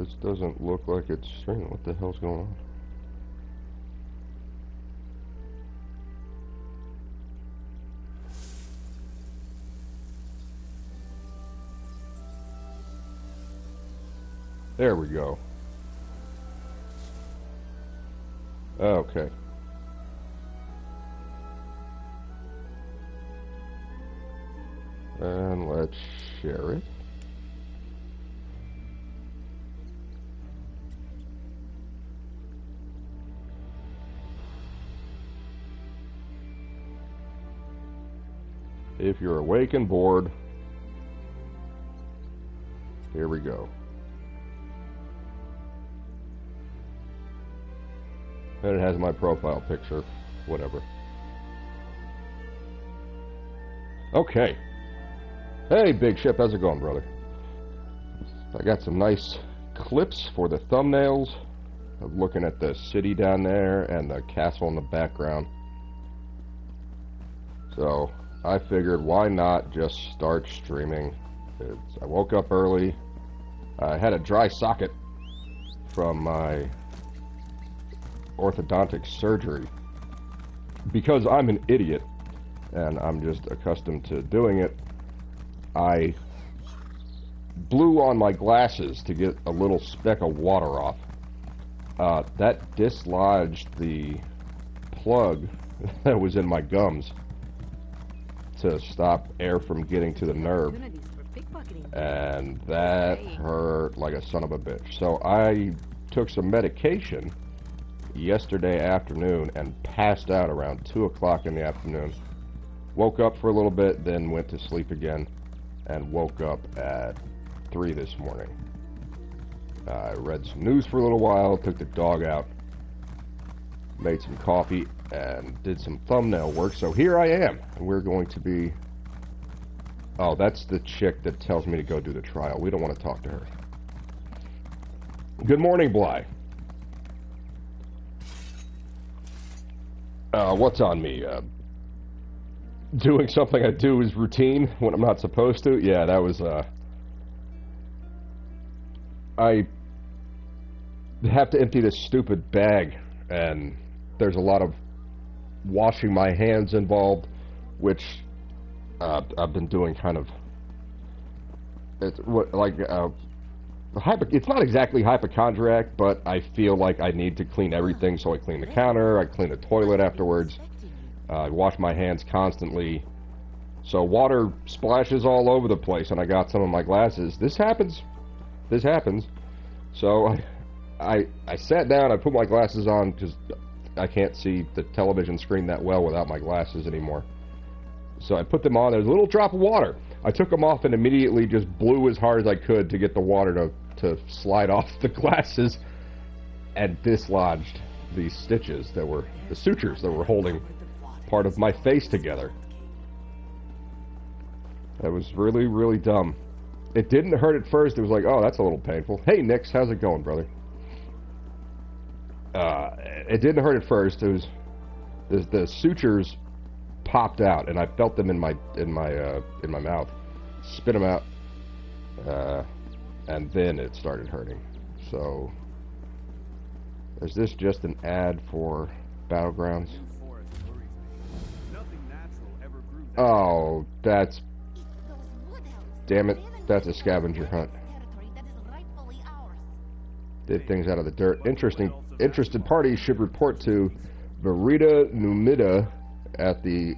this doesn't look like it's streaming. What the hell's going on? There we go. Okay. And let's share it. If you're awake and bored, here we go. And it has my profile picture, whatever. Okay. Hey, Big Ship, how's it going, brother? I got some nice clips for the thumbnails of looking at the city down there and the castle in the background. So, I figured why not just start streaming. I woke up early. I had a dry socket from my orthodontic surgery because I'm an idiot and I'm just accustomed to doing it. I blew on my glasses to get a little speck of water off. That dislodged the plug that was in my gums to stop air from getting to the nerve, and that hurt like a son of a bitch. So I took some medication yesterday afternoon and passed out around 2 o'clock in the afternoon. Woke up for a little bit, then went to sleep again, and woke up at 3 this morning. I read some news for a little while, took the dog out, made some coffee, and did some thumbnail work. So here I am, and we're going to be... Oh, that's the chick that tells me to go do the trial. We don't want to talk to her. Good morning, Bly. What's on me? Doing something I do is routine when I'm not supposed to? Yeah, that was, I have to empty this stupid bag, and there's a lot of washing my hands involved, which I've been doing kind of... It's not exactly hypochondriac, but I feel like I need to clean everything, so I clean the counter, I clean the toilet afterwards, I wash my hands constantly, so water splashes all over the place, and I got some of my glasses. This happens. So I sat down, I put my glasses on, because I can't see the television screen that well without my glasses anymore. So I put them on, there's a little drop of water. I took them off and immediately just blew as hard as I could to get the water to slide off the glasses, and dislodged these stitches that were, the sutures that were holding part of my face together. That was really, really dumb. It didn't hurt at first, it was like, oh, that's a little painful. Hey, Nix, how's it going, brother? It didn't hurt at first, it was, the sutures popped out, and I felt them in my mouth. Spit them out, and then it started hurting. So, is this just an ad for Battlegrounds? Oh, that's... Damn it, that's a scavenger hunt. Did things out of the dirt. Interested parties should report to Verita Numida at the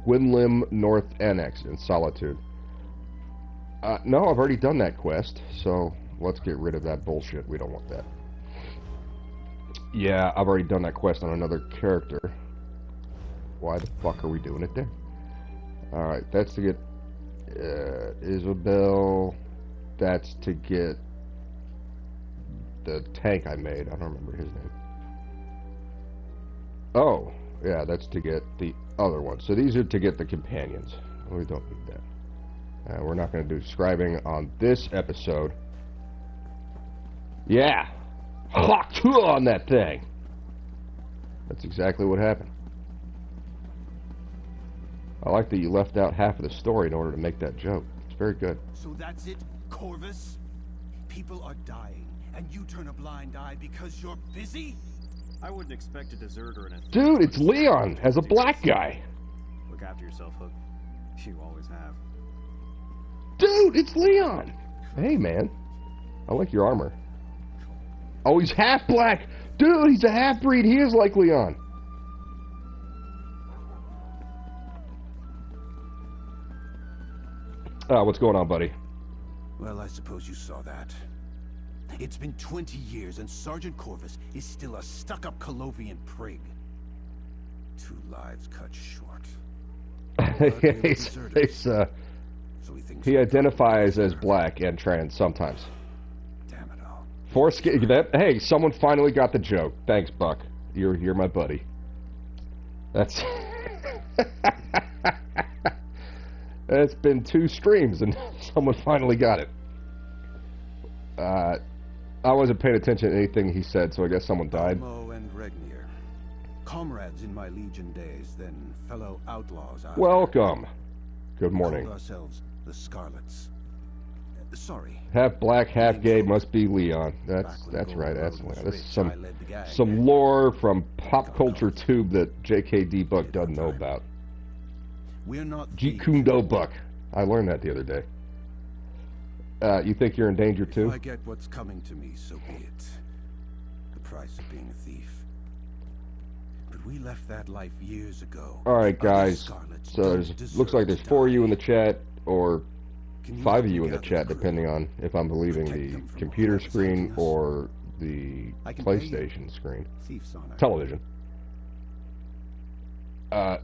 Gwynlim North Annex in Solitude. No, I've already done that quest, so let's get rid of that bullshit. We don't want that. Yeah, I've already done that quest on another character. Why the fuck are we doing it there? Alright, that's to get Isabel. That's to get the tank I made. I don't remember his name. Oh, yeah, that's to get the other one. So these are to get the companions. We don't need that. We're not going to do scribing on this episode. Yeah! On that thing! That's exactly what happened. I like that you left out half of the story in order to make that joke. It's very good. So that's it, Corvus? People are dying, and you turn a blind eye because you're busy? I wouldn't expect a deserter in a... Dude, it's Leon as a black guy. Look after yourself, Hook. You always have. Dude, it's Leon. Hey, man. I like your armor. Oh, he's half black. Dude, he's a half-breed. He is like Leon. What's going on, buddy? Well, I suppose you saw that. It's been 20 years and Sergeant Corvus is still a stuck-up Colovian prig. 2 lives cut short. He identifies as black and trans sometimes. Damn it all. Hey, someone finally got the joke. Thanks, Buck. You're my buddy. That's... It's been 2 streams and someone finally got it. I wasn't paying attention to anything he said, so I guess someone died. Mo and Regnir, comrades in my Legion days, then fellow outlaws. Welcome. Good morning. We called ourselves the Scarlets. Sorry. Half black, half gay must be Leon. That's right. That's Leon. This is some lore from Pop Culture Tube that JKD Buck doesn't know about. We're not Jikundo Buck. I learned that the other day. You think you're in danger too? If I get what's coming to me, so be it. The price of being a thief. But we left that life years ago. Alright, guys. So looks like there's 4 of you in the chat, or 5 of you in the chat, depending on if I'm believing the computer screen or the PlayStation screen. Television.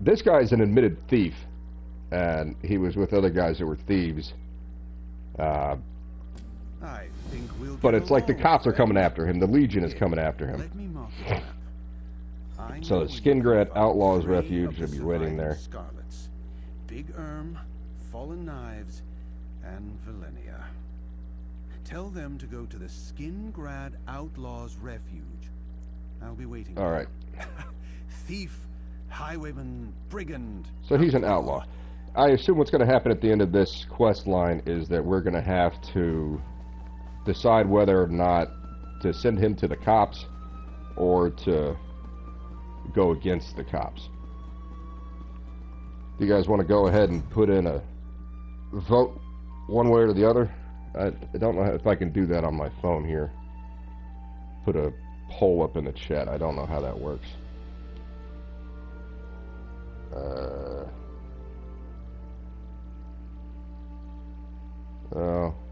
This guy's an admitted thief, and he was with other guys that were thieves. But it's like the cops are coming after him. The Legion is coming after him. So the Skingrad Outlaws Refuge should be waiting there. Big Fallen Knives, and Valenia. Tell them to go to the Skingrad Outlaws Refuge. I'll be waiting. All right. Thief, highwayman, brigand. So he's an outlaw. I assume what's going to happen at the end of this quest line is that we're going to have to decide whether or not to send him to the cops or to go against the cops. Do you guys want to go ahead and put in a vote one way or the other? I don't know if I can do that on my phone here. Put a poll up in the chat. I don't know how that works.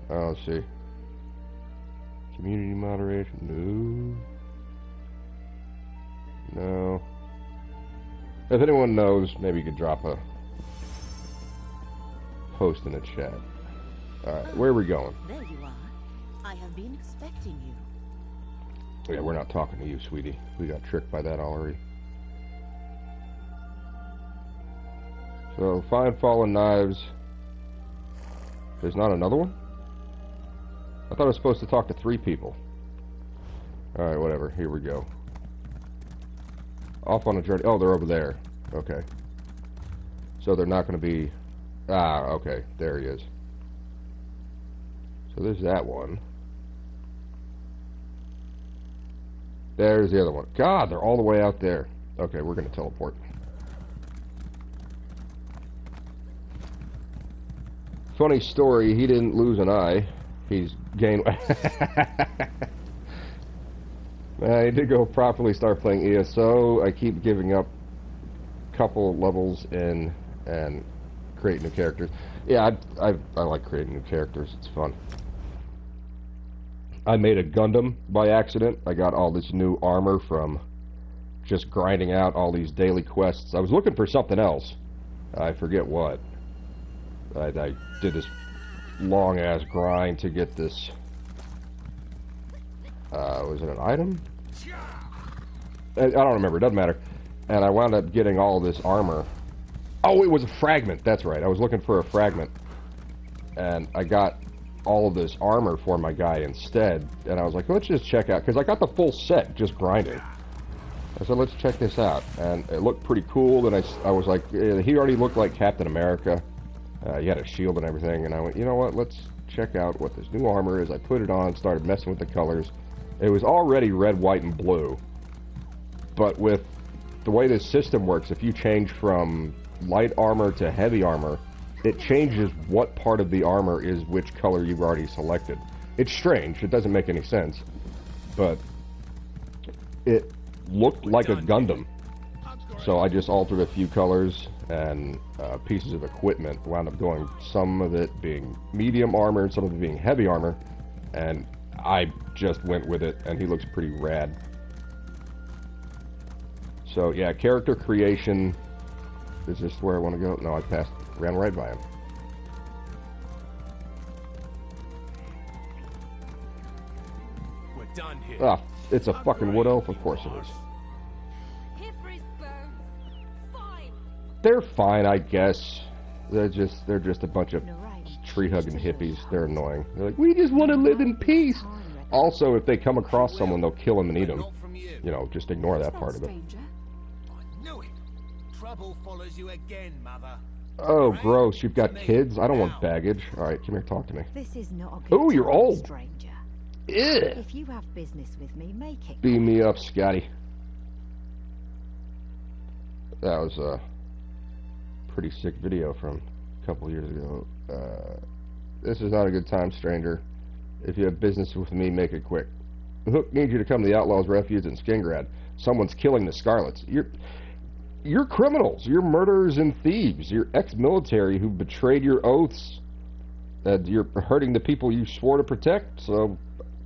Let's see. Community moderation? No. If anyone knows, maybe you could drop a post in the chat. Alright, where are we going? There you are. I have been expecting you. Yeah, we're not talking to you, sweetie. We got tricked by that already. So, find Fallen Knives. There's not another one? I thought I was supposed to talk to 3 people. Alright, whatever. Here we go. Off on a journey. Oh, they're over there. Okay. So they're not going to be... Ah, okay. There he is. So there's that one. There's the other one. God, they're all the way out there. Okay, we're going to teleport. Funny story, he didn't lose an eye. He's gained... I need to go properly start playing ESO. I keep giving up a couple levels in and create new characters. Yeah, I like creating new characters. It's fun. I made a Gundam by accident. I got all this new armor from just grinding out all these daily quests. I was looking for something else. I forget what. I did this long-ass grind to get this... was it an item? I don't remember. It doesn't matter. And I wound up getting all this armor. Oh, it was a fragment. That's right. I was looking for a fragment. And I got all of this armor for my guy instead. And I was like, let's just check out. Because I got the full set just grinding. I said, let's check this out. And it looked pretty cool. And I was like, he already looked like Captain America. He had a shield and everything. And I went, you know what? Let's check out what this new armor is. I put it on, started messing with the colors. It was already red, white, and blue. But with the way this system works, if you change from light armor to heavy armor, it changes what part of the armor is which color you've already selected. It's strange. It doesn't make any sense. But it looked like a Gundam. So I just altered a few colors and pieces of equipment. Wound up going some of it being medium armor and some of it being heavy armor. And I just went with it, and he looks pretty rad. So yeah, character creation. Is this where I want to go? No, I ran right by him. We're done here. Ah, it's a fucking wood elf. Of course it is. They're fine, I guess. They're just a bunch of tree-hugging hippies. They're annoying. They're like, we just want to live in peace. Also, if they come across someone, they'll kill him and eat him. You know, just ignore that part of it. I knew it. Trouble follows you again, mother. Oh, gross. You've got kids? I don't want baggage. All right, come here, talk to me. This is not a good Ooh, you're time, old. stranger. Ew. If you have business with me, make it. Beam me up, Scotty. That was a pretty sick video from a couple years ago. This is not a good time, stranger. If you have business with me, make it quick. The Hook needs you to come to the Outlaws' Refuge in Skingrad. Someone's killing the Scarlets. You're criminals. You're murderers and thieves. You're ex-military who betrayed your oaths. And you're hurting the people you swore to protect, so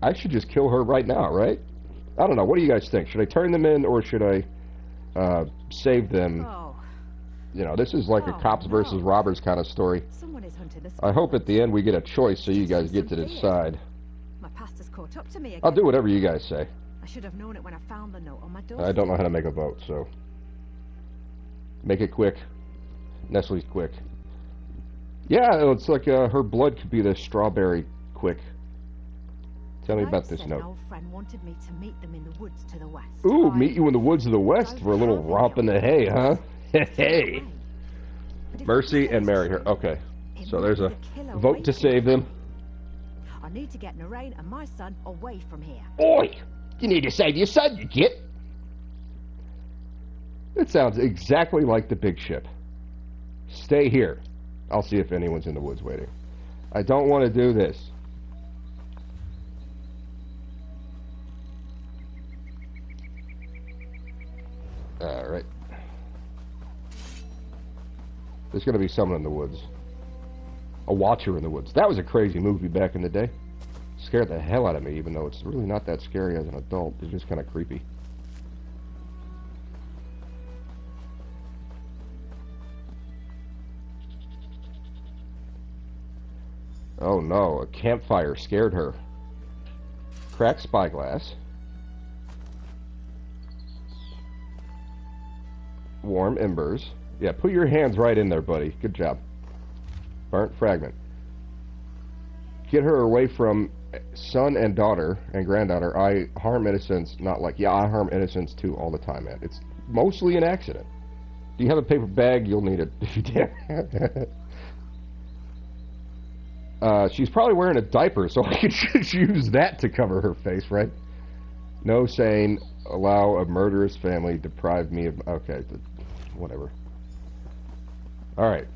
I should just kill her right now, right? I don't know. What do you guys think? Should I turn them in, or should I save them? Oh. You know, this is like a cops versus robbers kind of story. Someone is hunting the I hope at the end we get a choice so you guys get to decide. My pastor's caught up to me again. I'll do whatever you guys say. I should have known it when I found the note on my door. I don't know how to make a vote, so make it quick. Nestle's quick. Yeah, it's like her blood could be the strawberry quick. Tell me about this note. An old friend wanted me to meet them in the woods to the west. Ooh, meet you in the woods of the west for a little romp in the hay, huh? Hey. Mercy and marry her. Okay. So there's a vote to save them. I need to get Narain and my son away from here. Oi! You need to save your son, you git! It sounds exactly like the big ship. Stay here. I'll see if anyone's in the woods waiting. I don't want to do this. Alright. There's going to be someone in the woods. A watcher in the woods. That was a crazy movie back in the day. Scared the hell out of me, even though it's really not that scary as an adult. It's just kind of creepy. Oh no, a campfire scared her. Cracked spyglass. Warm embers. Yeah, put your hands right in there, buddy. Good job. Burnt fragment. Get her away from son and daughter and granddaughter. I harm innocents, not like... Yeah, I harm innocents too all the time, man. It's mostly an accident. Do you have a paper bag? You'll need it if you dare. She's probably wearing a diaper, so I could just use that to cover her face, right? No saying, allow a murderous family deprive me of... Okay, whatever. Alright.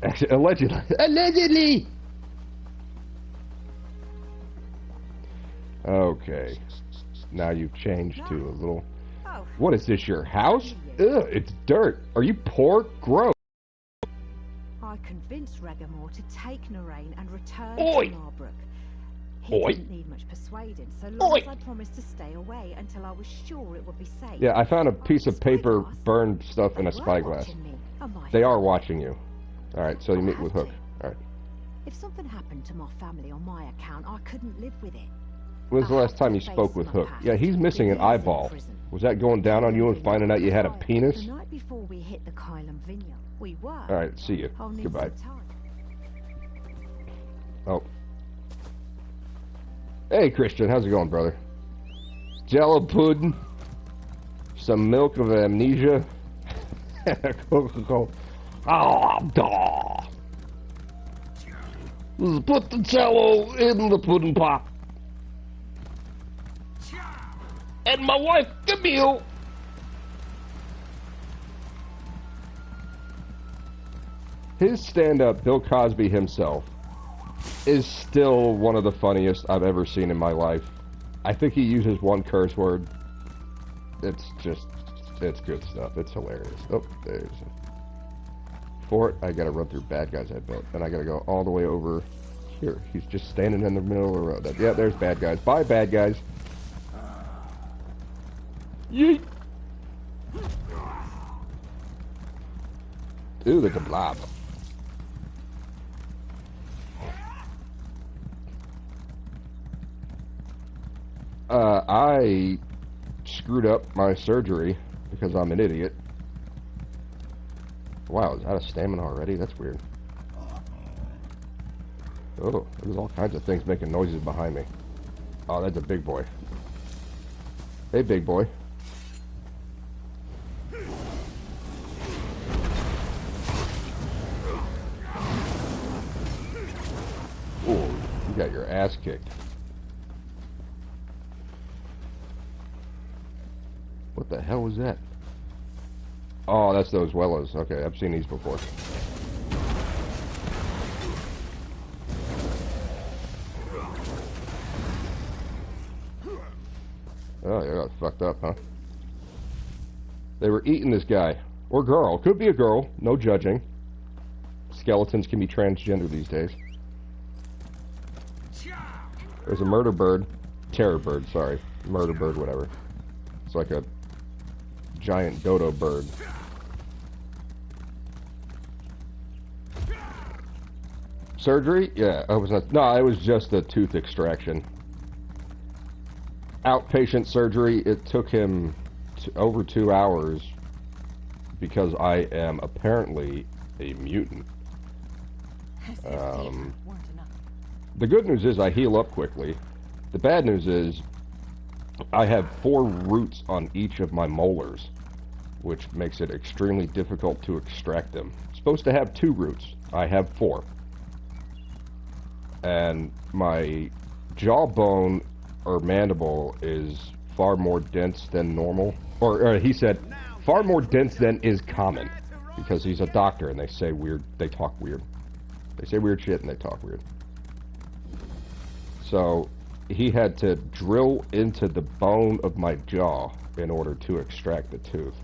Actually, allegedly. Allegedly! Okay. Now you've changed to a little... Oh. What is this, your house? Ugh, it's dirt. Are you poor? Gross. I convinced Regamore to take Narain and return Oi! to Marbrook. He Oi! didn't need much persuading, so long Oi! as I promised to stay away until I was sure it would be safe. Yeah, I found a piece Oh, of paper spyglass. burned stuff in a They were spyglass. watching me. Am I They are fool? watching you. Alright, so you meet with Hook. Alright. If something happened to my family on my account, I couldn't live with it. When was the last time you spoke with Hook? Yeah, he's missing an eyeball. Was that going down on you and finding out you had a penis? The night before we hit the Kylam vineyard, we were. Alright, see you. I'll need Goodbye. some time. Oh. Hey, Christian, how's it going, brother? Jello pudding, some milk of amnesia, Coca-Cola. Oh, duh. Let's put the jello in the pudding pot. And my wife, Camille. His stand-up, Bill Cosby himself, is still one of the funniest I've ever seen in my life. I think he uses one curse word. It's good stuff. It's hilarious. Oh, there's a fort. I gotta run through bad guys, I bet. And I gotta go all the way over here. He's just standing in the middle of the road. Yeah, there's bad guys. Bye, bad guys. Yeet. Ooh, there's a blob. I screwed up my surgery because I'm an idiot. Wow, is that a stamina already? That's weird. Oh, there's all kinds of things making noises behind me. Oh, that's a big boy. Hey, big boy. Ooh, you got your ass kicked. What the hell was that? Oh, that's those Wellas. Okay, I've seen these before. Oh, you got fucked up, huh? They were eating this guy. Or girl. Could be a girl. No judging. Skeletons can be transgender these days. There's a murder bird. Terror bird, sorry. Murder bird, whatever. It's like a giant dodo bird. Surgery? Yeah, I was not. No, it was just a tooth extraction. Outpatient surgery. It took him over 2 hours because I am apparently a mutant. The good news is I heal up quickly. The bad news is I have 4 roots on each of my molars, which makes it extremely difficult to extract them. I'm supposed to have 2 roots. I have 4. And my jawbone or mandible is far more dense than normal. Or he said, far more dense than is common. Because he's a doctor and they say weird, they talk weird. They say weird shit and they talk weird. So he had to drill into the bone of my jaw in order to extract the tooth,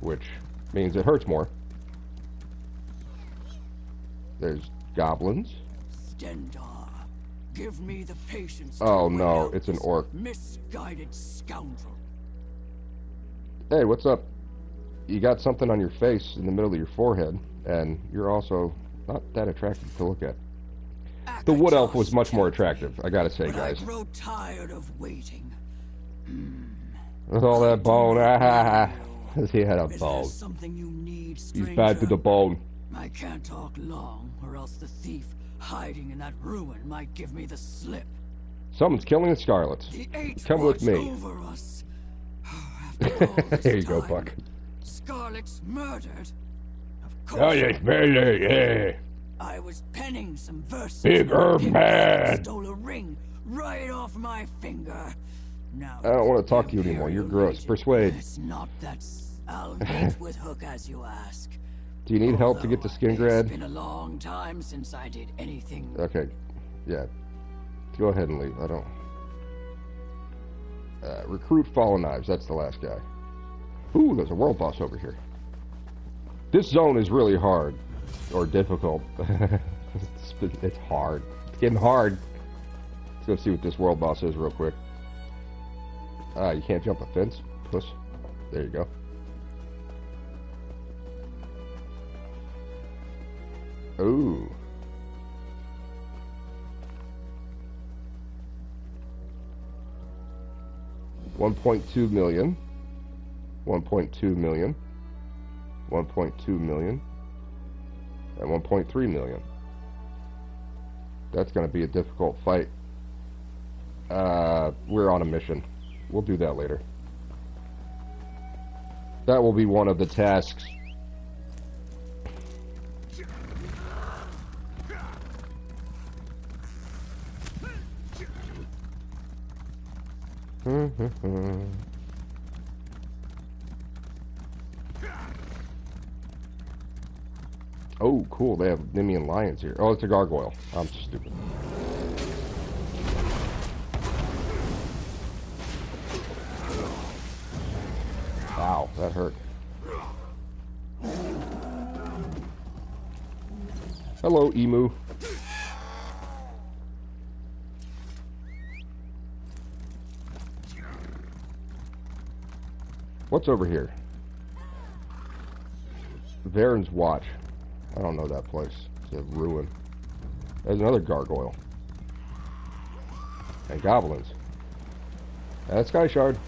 which means it hurts more. There's goblins. Stendar, give me the patience. Oh no, it's an orc. Misguided scoundrel. Hey, what's up? You got something on your face in the middle of your forehead, and you're also not that attractive to look at. The wood elf was much more attractive, I gotta say, guys. I grow tired of waiting. With all that bone, he had a bone. Something you need, He's bad to the bone. I can't talk long, or else the thief hiding in that ruin might give me the slip. Someone's killing the Scarlets. Come with me. Over us. After all this There you go, time, Buck. Scarlet's murdered. Of course. Oh, yes, murder, yeah. I was penning some verses. Bigger man. Stole a ring right off my finger. Now I don't want to talk to you anymore. You're gross. Persuade. It's not that I'll meet with Hook as you ask. Do you need help to get to Skingrad? It's been a long time since I did anything. Okay. Yeah. Go ahead and leave. I don't... recruit Fallen Knives. That's the last guy. Ooh, there's a world boss over here. This zone is really hard. Or difficult. It's hard. It's getting hard. Let's go see what this world boss is real quick. You can't jump a fence? Puss. There you go. Ooh. $1.2 million. 1.2 million. 1.2 million. And 1.3 million. That's going to be a difficult fight. We're on a mission. We'll do that later. That will be one of the tasks. Oh, cool. They have Nemean lions here. Oh, it's a gargoyle. I'm stupid. Ow, that hurt. Hello, emu. What's over here? Varen's Watch. I don't know that place. It's a ruin. There's another gargoyle. And goblins. That's Sky Shard.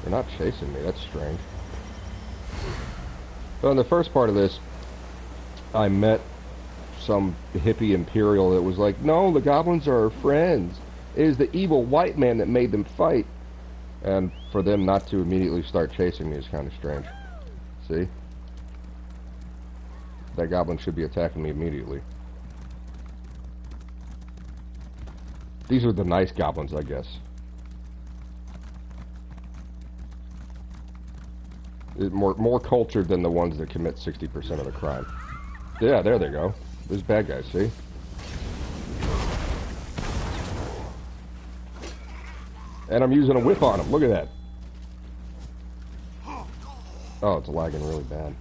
They're not chasing me. That's strange. So in the first part of this, I met some hippie Imperial that was like, no, the goblins are our friends. It is the evil white man that made them fight. And for them not to immediately start chasing me is kind of strange. See? That goblin should be attacking me immediately. These are the nice goblins, I guess. More cultured than the ones that commit 60% of the crime. Yeah, there they go. There's bad guys, see? And I'm using a whip on them. Look at that. Oh, it's lagging really bad.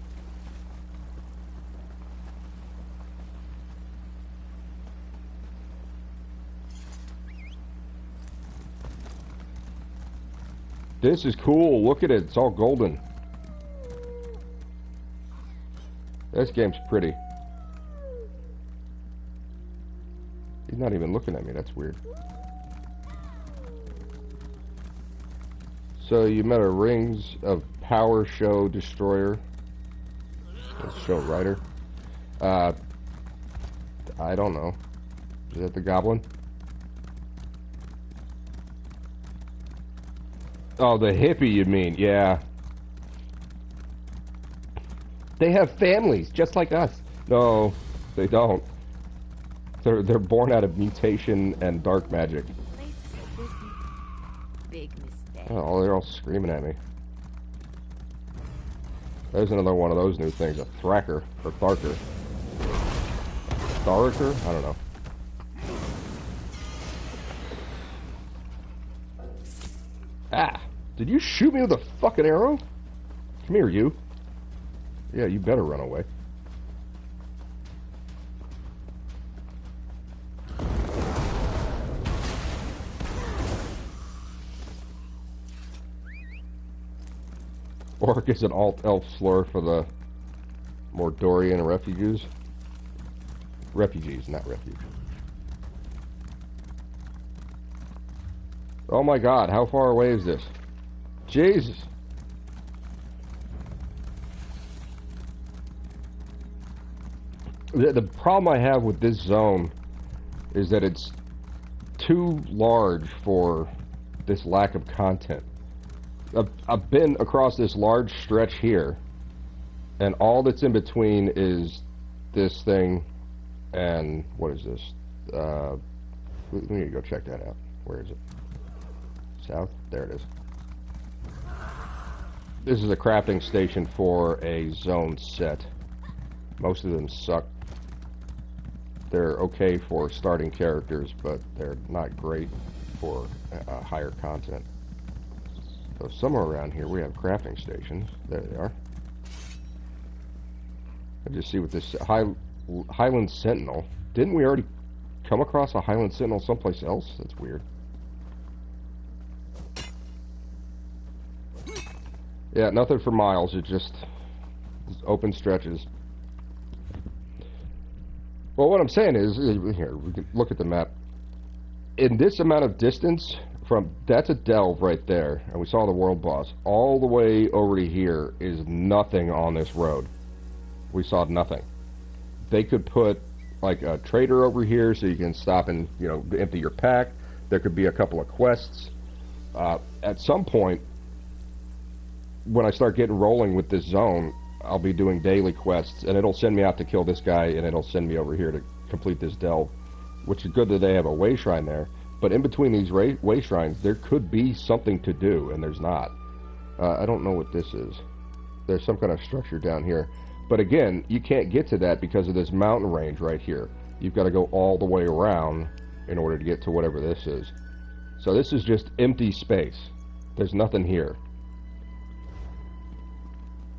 This is cool. Look at it. It's all golden. This game's pretty. He's not even looking at me. That's weird. So you met a Rings of Power show destroyer. Show writer. I don't know. Is that the goblin? Oh, the hippie you mean, yeah. They have families, just like us. No, they don't. They're born out of mutation and dark magic. Big mistake. Oh, they're all screaming at me. There's another one of those new things, a Thracker, or Tharker. Tharker? I don't know. Ah! Did you shoot me with a fucking arrow? Come here, you. Yeah, you better run away. Orc is an alt-elf slur for the Mordorian refugees. Refugees, not refuge. Oh my god, how far away is this? Jesus! The problem I have with this zone is that it's too large for this lack of content. I've been across this large stretch here, and all that's in between is this thing and what is this? We need to go check that out. Where is it? South? There it is. This is a crafting station for a zone set. Most of them suck. They're okay for starting characters, but they're not great for higher content. So somewhere around here we have crafting stations. There they are. I just see what this Highland Sentinel. Didn't we already come across a Highland Sentinel someplace else? That's weird. Yeah, nothing for miles. It's just open stretches. Well, what I'm saying is, here, we can look at the map. In this amount of distance, that's a delve right there, and we saw the world boss. All the way over to here is nothing on this road. We saw nothing. They could put, like, a trader over here so you can stop and, you know, empty your pack. There could be a couple of quests. At some point, when I start getting rolling with this zone, I'll be doing daily quests, and it'll send me out to kill this guy, and it'll send me over here to complete this delve, which is good that they have a way shrine there. But in between these way shrines, there could be something to do, and there's not. I don't know what this is. There's some kind of structure down here. But again, you can't get to that because of this mountain range right here. You've got to go all the way around in order to get to whatever this is. So this is just empty space. There's nothing here.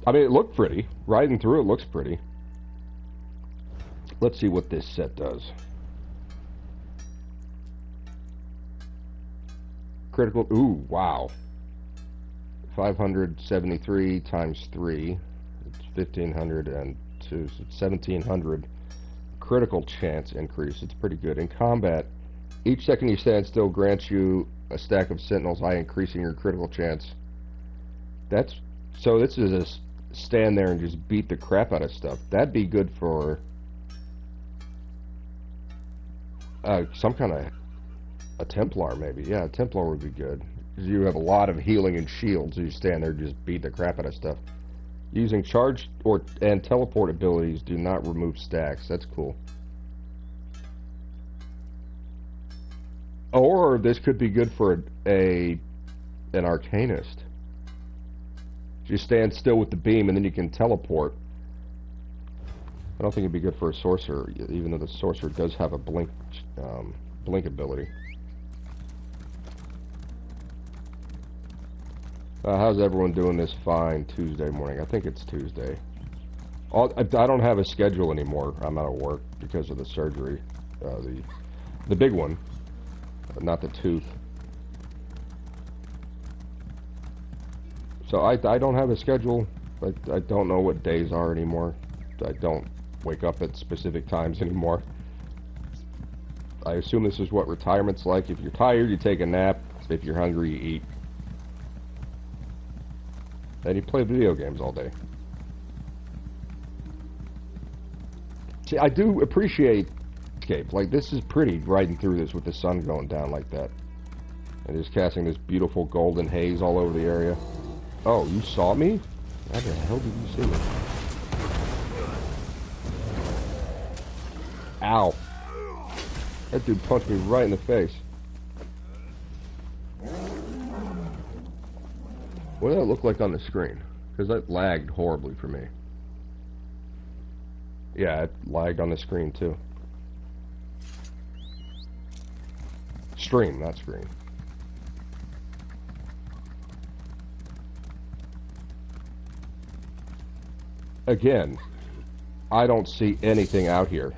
I mean, it looked pretty. Riding through it looks pretty. Let's see what this set does. Critical, ooh, wow. 573 times 3. It's 1,502, so it's 1,700. Critical chance increase. It's pretty good. In combat, each second you stand still grants you a stack of sentinels, increasing your critical chance. So this is a stand there and just beat the crap out of stuff. That'd be good for some kind of a Templar, maybe. Yeah, a Templar would be good. Because you have a lot of healing and shields. You stand there and just beat the crap out of stuff. Using charge and teleport abilities do not remove stacks. That's cool. Or this could be good for an Arcanist. You stand still with the beam and then you can teleport. I don't think it'd be good for a sorcerer, even though the sorcerer does have a blink ability. How's everyone doing this fine Tuesday morning? I think it's Tuesday. I don't have a schedule anymore. I'm out of work because of the surgery. The big one, not the tooth. So I don't have a schedule. I don't know what days are anymore. I don't wake up at specific times anymore. I assume this is what retirement's like. If you're tired, you take a nap. If you're hungry, you eat. And you play video games all day. See, I do appreciate escape. Like, this is pretty, riding through this with the sun going down like that. And just casting this beautiful golden haze all over the area. Oh, you saw me? How the hell did you see me? Ow. That dude punched me right in the face. What did that look like on the screen? Because that lagged horribly for me. Yeah, it lagged on the screen too. Stream, not screen. Again, I don't see anything out here.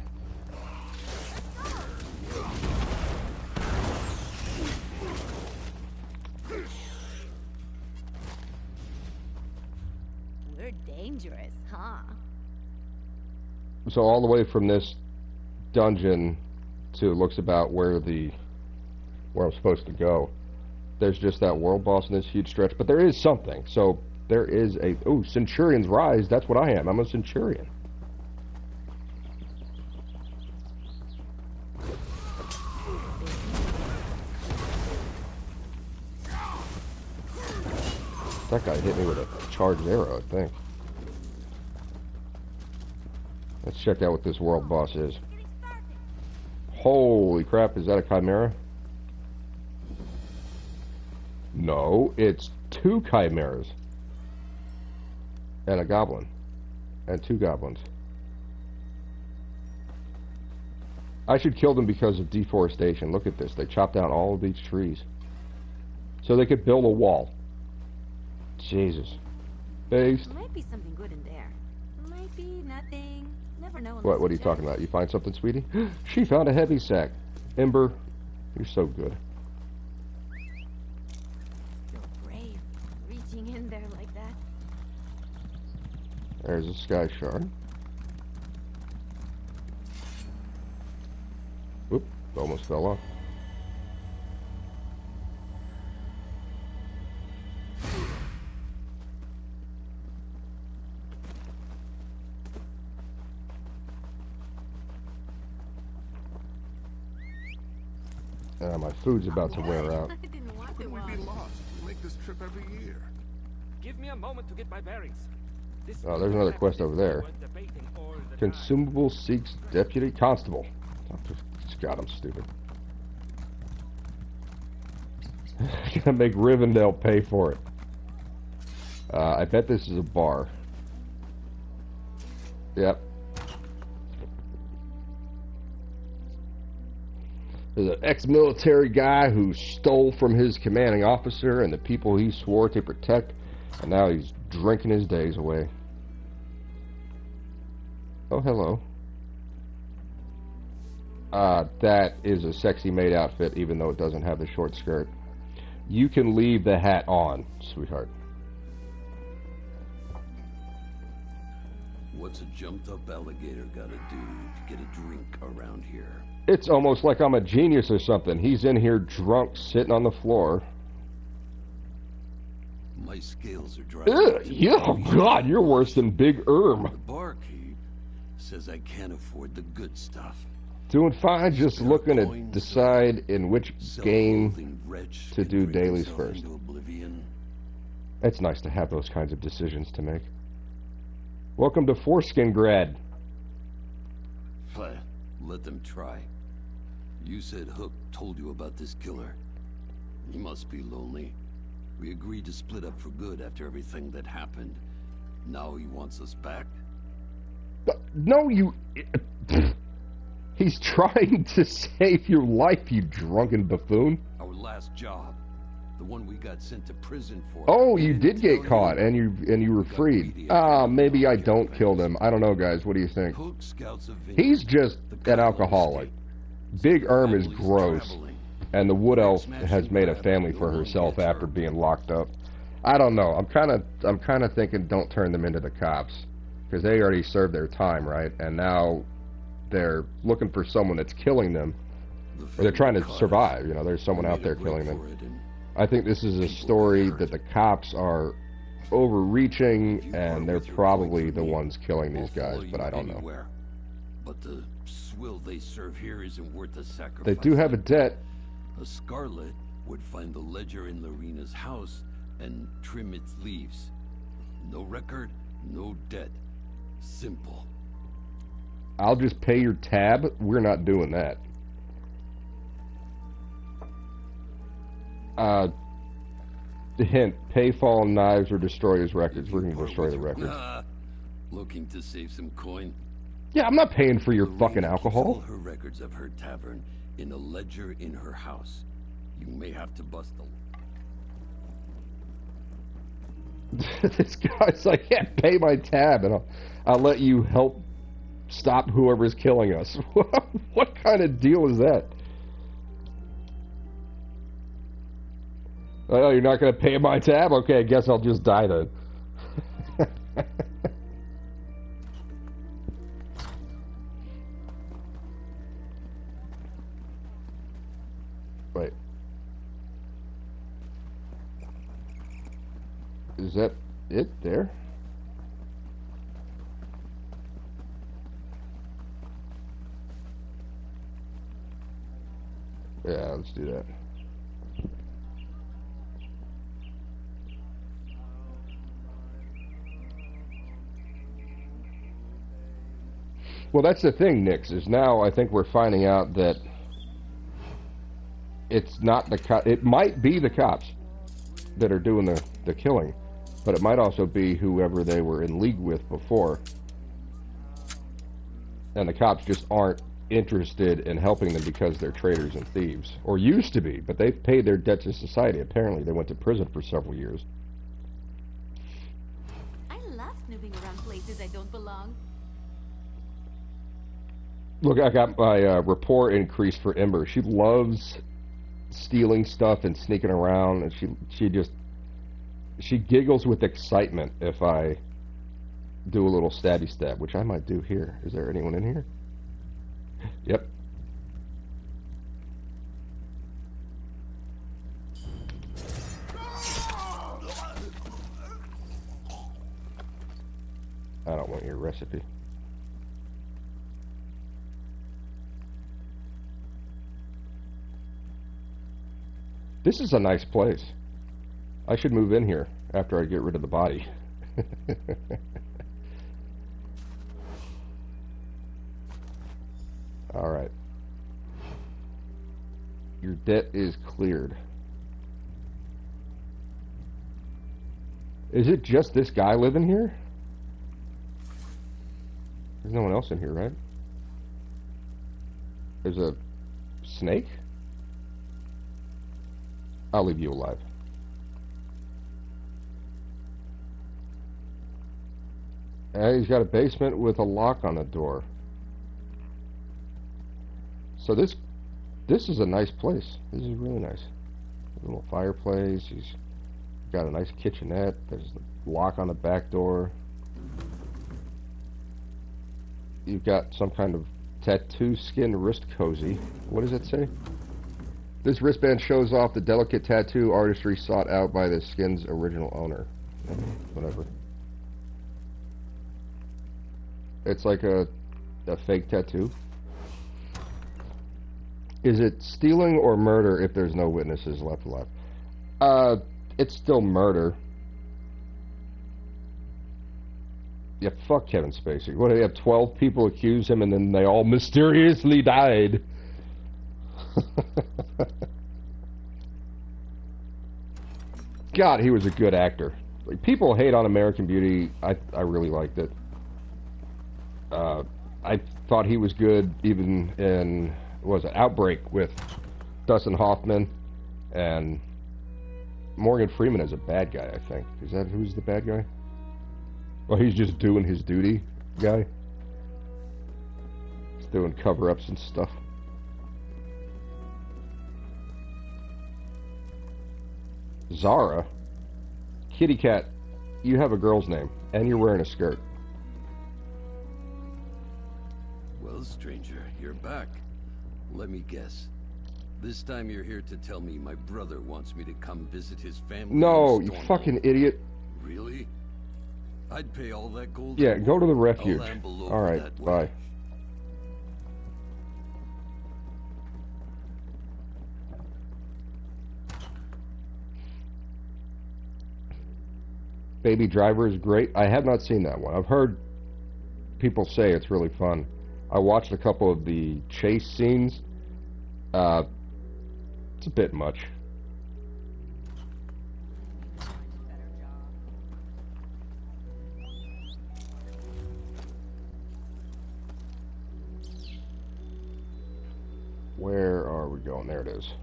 We're dangerous, huh? So all the way from this dungeon to looks about where I'm supposed to go. There's just that world boss in this huge stretch, but there is something. So there is a... Ooh, Centurion's Rise. That's what I am. I'm a Centurion. That guy hit me with a charged arrow, I think. Let's check out what this world boss is. Holy crap, is that a chimera? No, it's 2 chimeras. And a goblin. And 2 goblins. I should kill them because of deforestation. Look at this. They chopped down all of these trees. So they could build a wall. Jesus. Based. Might be something good in there. Might be nothing. Never know. What are you talking about? You find something, sweetie? She found a heavy sack. Ember, you're so good. You're brave. Reaching in there like that. There's a sky shard. Whoop, almost fell off. My food's about to wear out. I didn't want to Could we be lost? We make this trip every year. Give me a moment to get my bearings. Oh, there's another quest over there. Consumable seeks deputy constable. God, I'm stupid. Gonna make Rivendell pay for it. I bet this is a bar. Yep. There's an ex-military guy who stole from his commanding officer and the people he swore to protect, and now he's drinking his days away. Oh, hello. That is a sexy maid outfit, even though it doesn't have the short skirt. You can leave the hat on, sweetheart. What's a jumped-up alligator gotta do to get a drink around here? It's almost like I'm a genius or something. He's in here drunk, sitting on the floor. My scales are dry. Yeah, oh God, you're worse than Big Erm. The barkeep says I can't afford the good stuff. Doing fine, just looking to decide in which game to do dailies first. It's nice to have those kinds of decisions to make. Welcome to Skingrad. Let them try. You said Hook told you about this killer. He must be lonely. We agreed to split up for good after everything that happened. Now he wants us back? No, you... He's trying to save your life, you drunken buffoon. Our last job. The one we got sent to prison for. Oh, you did get caught, and you were freed. Maybe I don't kill them. I don't know, guys. What do you think? He's just an alcoholic. Big Erm is gross, and the Wood Elf has made a family for herself after being locked up. I don't know. I'm kind of thinking don't turn them into the cops, because they already served their time, right? And now they're looking for someone that's killing them, or they're trying to survive. You know, there's someone out there killing them. I think this is a story that the cops are overreaching, and they're probably the ones killing these guys, but I don't know. But the swill they serve here isn't worth the sacrifice. They do have a debt. A Scarlet would find the ledger in Lorena's house and trim its leaves. No record, no debt. Simple. I'll just pay your tab. We're not doing that. Hint, pay fallen knives or destroy his records. We're going to destroy the records. Looking to save some coin? Yeah, I'm not paying for your fucking alcohol. All her records of her tavern in a ledger in her house. You may have to bust the... This guy's like, yeah, pay my tab, and I'll let you help stop whoever's killing us. What kind of deal is that? Oh, you're not going to pay my tab? Okay, I guess I'll just die then. Wait. Is that it there? Yeah, let's do that. Well, that's the thing, Nix, is now I think we're finding out that it's not the it might be the cops that are doing the killing, but it might also be whoever they were in league with before. And the cops just aren't interested in helping them because they're traitors and thieves. Or used to be, but they've paid their debt to society. Apparently, they went to prison for several years. I love snooping around places I don't belong. Look, I got my rapport increased for Ember. She loves stealing stuff and sneaking around, and she giggles with excitement if I do a little stabby stab, which I might do here. Is there anyone in here? Yep. I don't want your recipe. This is a nice place. I should move in here after I get rid of the body. Alright. Your debt is cleared. Is it just this guy living here? There's no one else in here, right? There's a snake? I'll leave you alive. He's got a basement with a lock on the door. So this is a nice place. This is really nice. A little fireplace. He's got a nice kitchenette. There's a lock on the back door. You've got some kind of tattoo skin wrist cozy. What does it say? This wristband shows off the delicate tattoo artistry sought out by the skin's original owner. Whatever. It's like a fake tattoo. Is it stealing or murder if there's no witnesses left alive? It's still murder. Yeah, fuck Kevin Spacey. What, do they have 12 people accuse him and then they all mysteriously died? God, he was a good actor. Like, people hate on American Beauty. I really liked it. I thought he was good even in, what was it, Outbreak with Dustin Hoffman and Morgan Freeman as a bad guy, I think. Is that who's the bad guy? Well, he's just doing his duty guy. He's doing cover-ups and stuff. Zara? Kitty Cat, you have a girl's name, and you're wearing a skirt. Well, stranger, you're back. Let me guess. This time you're here to tell me my brother wants me to come visit his family. No, you fucking idiot. Really? I'd pay all that gold. Yeah, go to the refuge. Alright, bye. Baby Driver is great. I have not seen that one. I've heard people say it's really fun. I watched a couple of the chase scenes. It's a bit much. Where are we going? There it is.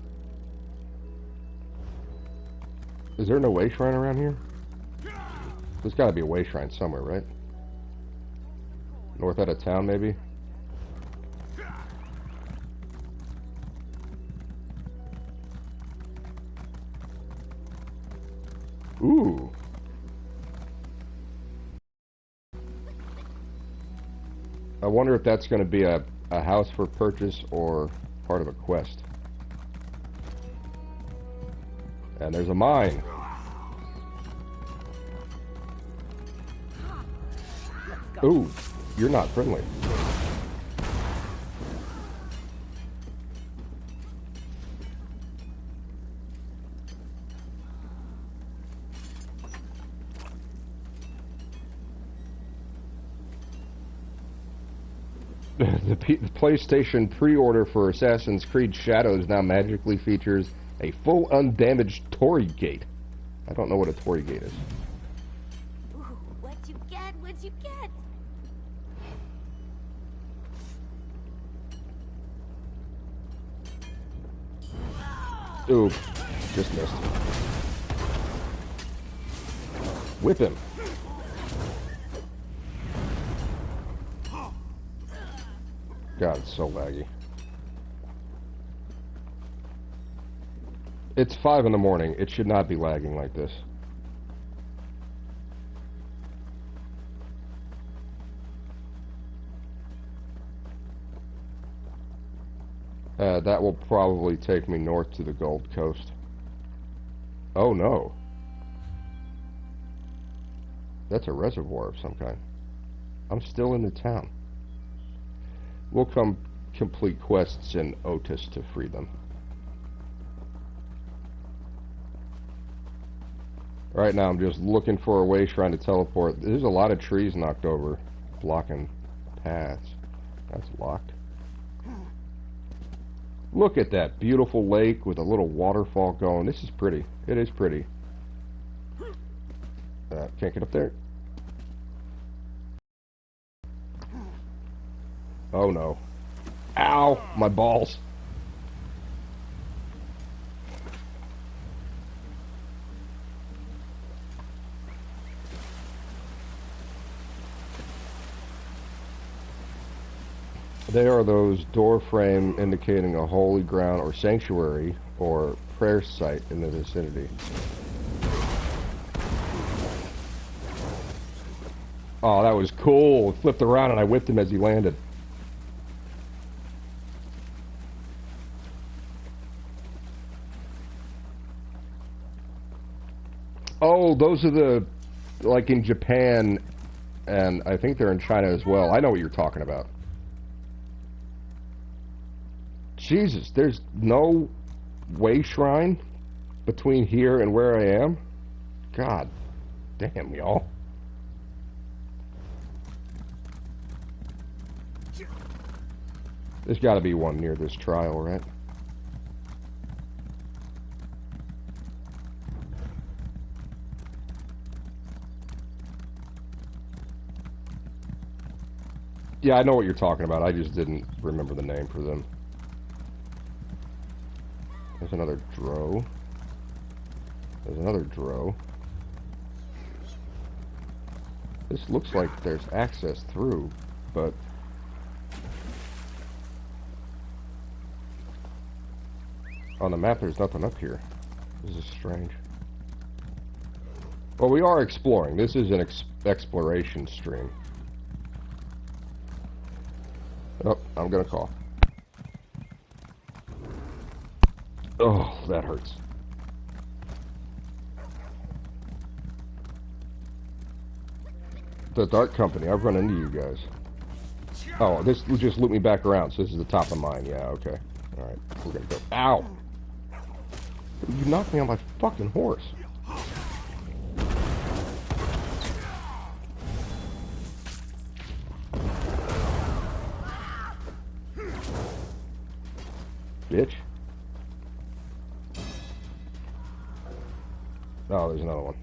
Is there no way shrine around here? There's got to be a way shrine somewhere, right? North out of town, maybe? Ooh. I wonder if that's going to be a house for purchase or part of a quest. And there's a mine. Ooh, you're not friendly. The PlayStation pre-order for Assassin's Creed Shadows now magically features a full undamaged Torii gate. I don't know what a Torii gate is. Ooh, what'd you get? What'd you get? Ooh, just missed. Whip him. God, it's so laggy. It's 5 in the morning. It should not be lagging like this. That will probably take me north to the Gold Coast. Oh no. That's a reservoir of some kind. I'm still in the town. We'll complete quests in Otis to free them. Right now I'm just looking for a way shrine to teleport. There's a lot of trees knocked over, blocking paths. That's locked. Look at that beautiful lake with a little waterfall going. This is pretty. It is pretty. Can't get up there. Oh no. Ow! My balls. They are those door frame indicating a holy ground or sanctuary or prayer site in the vicinity. Oh, that was cool. It flipped around and I whipped him as he landed. Oh, those are the, like in Japan, and I think they're in China as well. I know what you're talking about. Jesus, there's no way shrine between here and where I am? God damn, y'all. There's got to be one near this trial, right? Yeah, I know what you're talking about. I just didn't remember the name for them. There's another dro. There's another dro. This looks like there's access through, but... on the map, there's nothing up here. This is strange. Well, we are exploring. This is an exploration stream. Oh, I'm gonna cough. Oh, that hurts. The Dark Company, I've run into you guys. Oh, this just looped me back around, so this is the top of mine. Yeah, okay. Alright, we're gonna go. Ow! You knocked me on my fucking horse. Bitch. Oh, there's another one.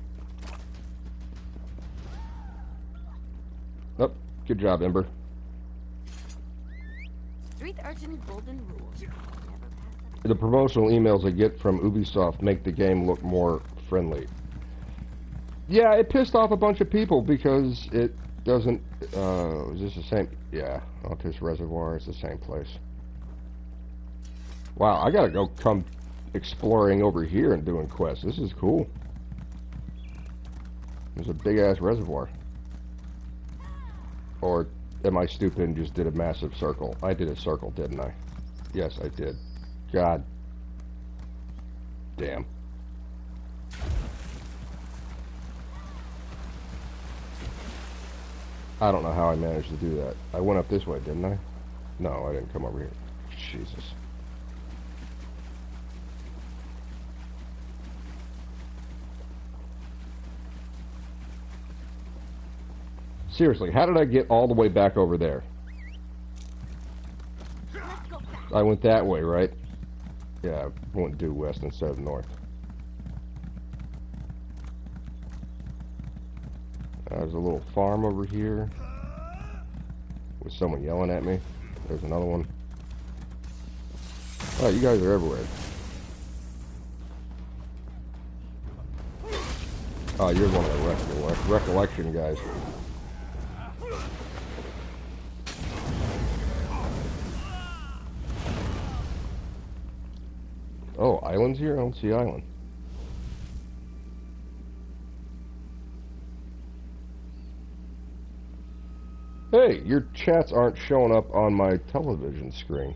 Oh, good job, Ember. Street urchin golden rule. The promotional emails I get from Ubisoft make the game look more friendly. Yeah, it pissed off a bunch of people because it doesn't... is this the same? Yeah, Altus Reservoir is the same place. Wow, I gotta go come exploring over here and doing quests. This is cool. There's a big-ass reservoir. Or am I stupid and just did a massive circle? I did a circle, didn't I? Yes, I did. God. Damn. I don't know how I managed to do that. I went up this way, didn't I? No, I didn't come over here. Jesus. Seriously, how did I get all the way back over there? I went that way, right? Yeah, I went due west instead of north. There's a little farm over here with someone yelling at me. There's another one. Oh, you guys are everywhere. Oh, you're one of the recollection guys. Oh, islands here? I don't see island. Hey, your chats aren't showing up on my television screen.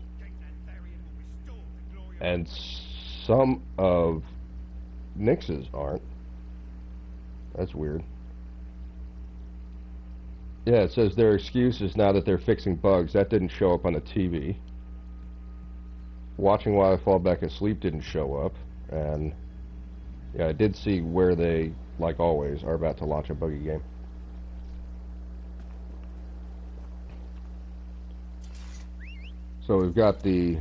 And some of Nix's aren't. That's weird. Yeah, it says their excuse is now that they're fixing bugs. That didn't show up on the TV. Watching while I fall back asleep didn't show up. And yeah, I did see where they, like always, are about to launch a buggy game. So we've got the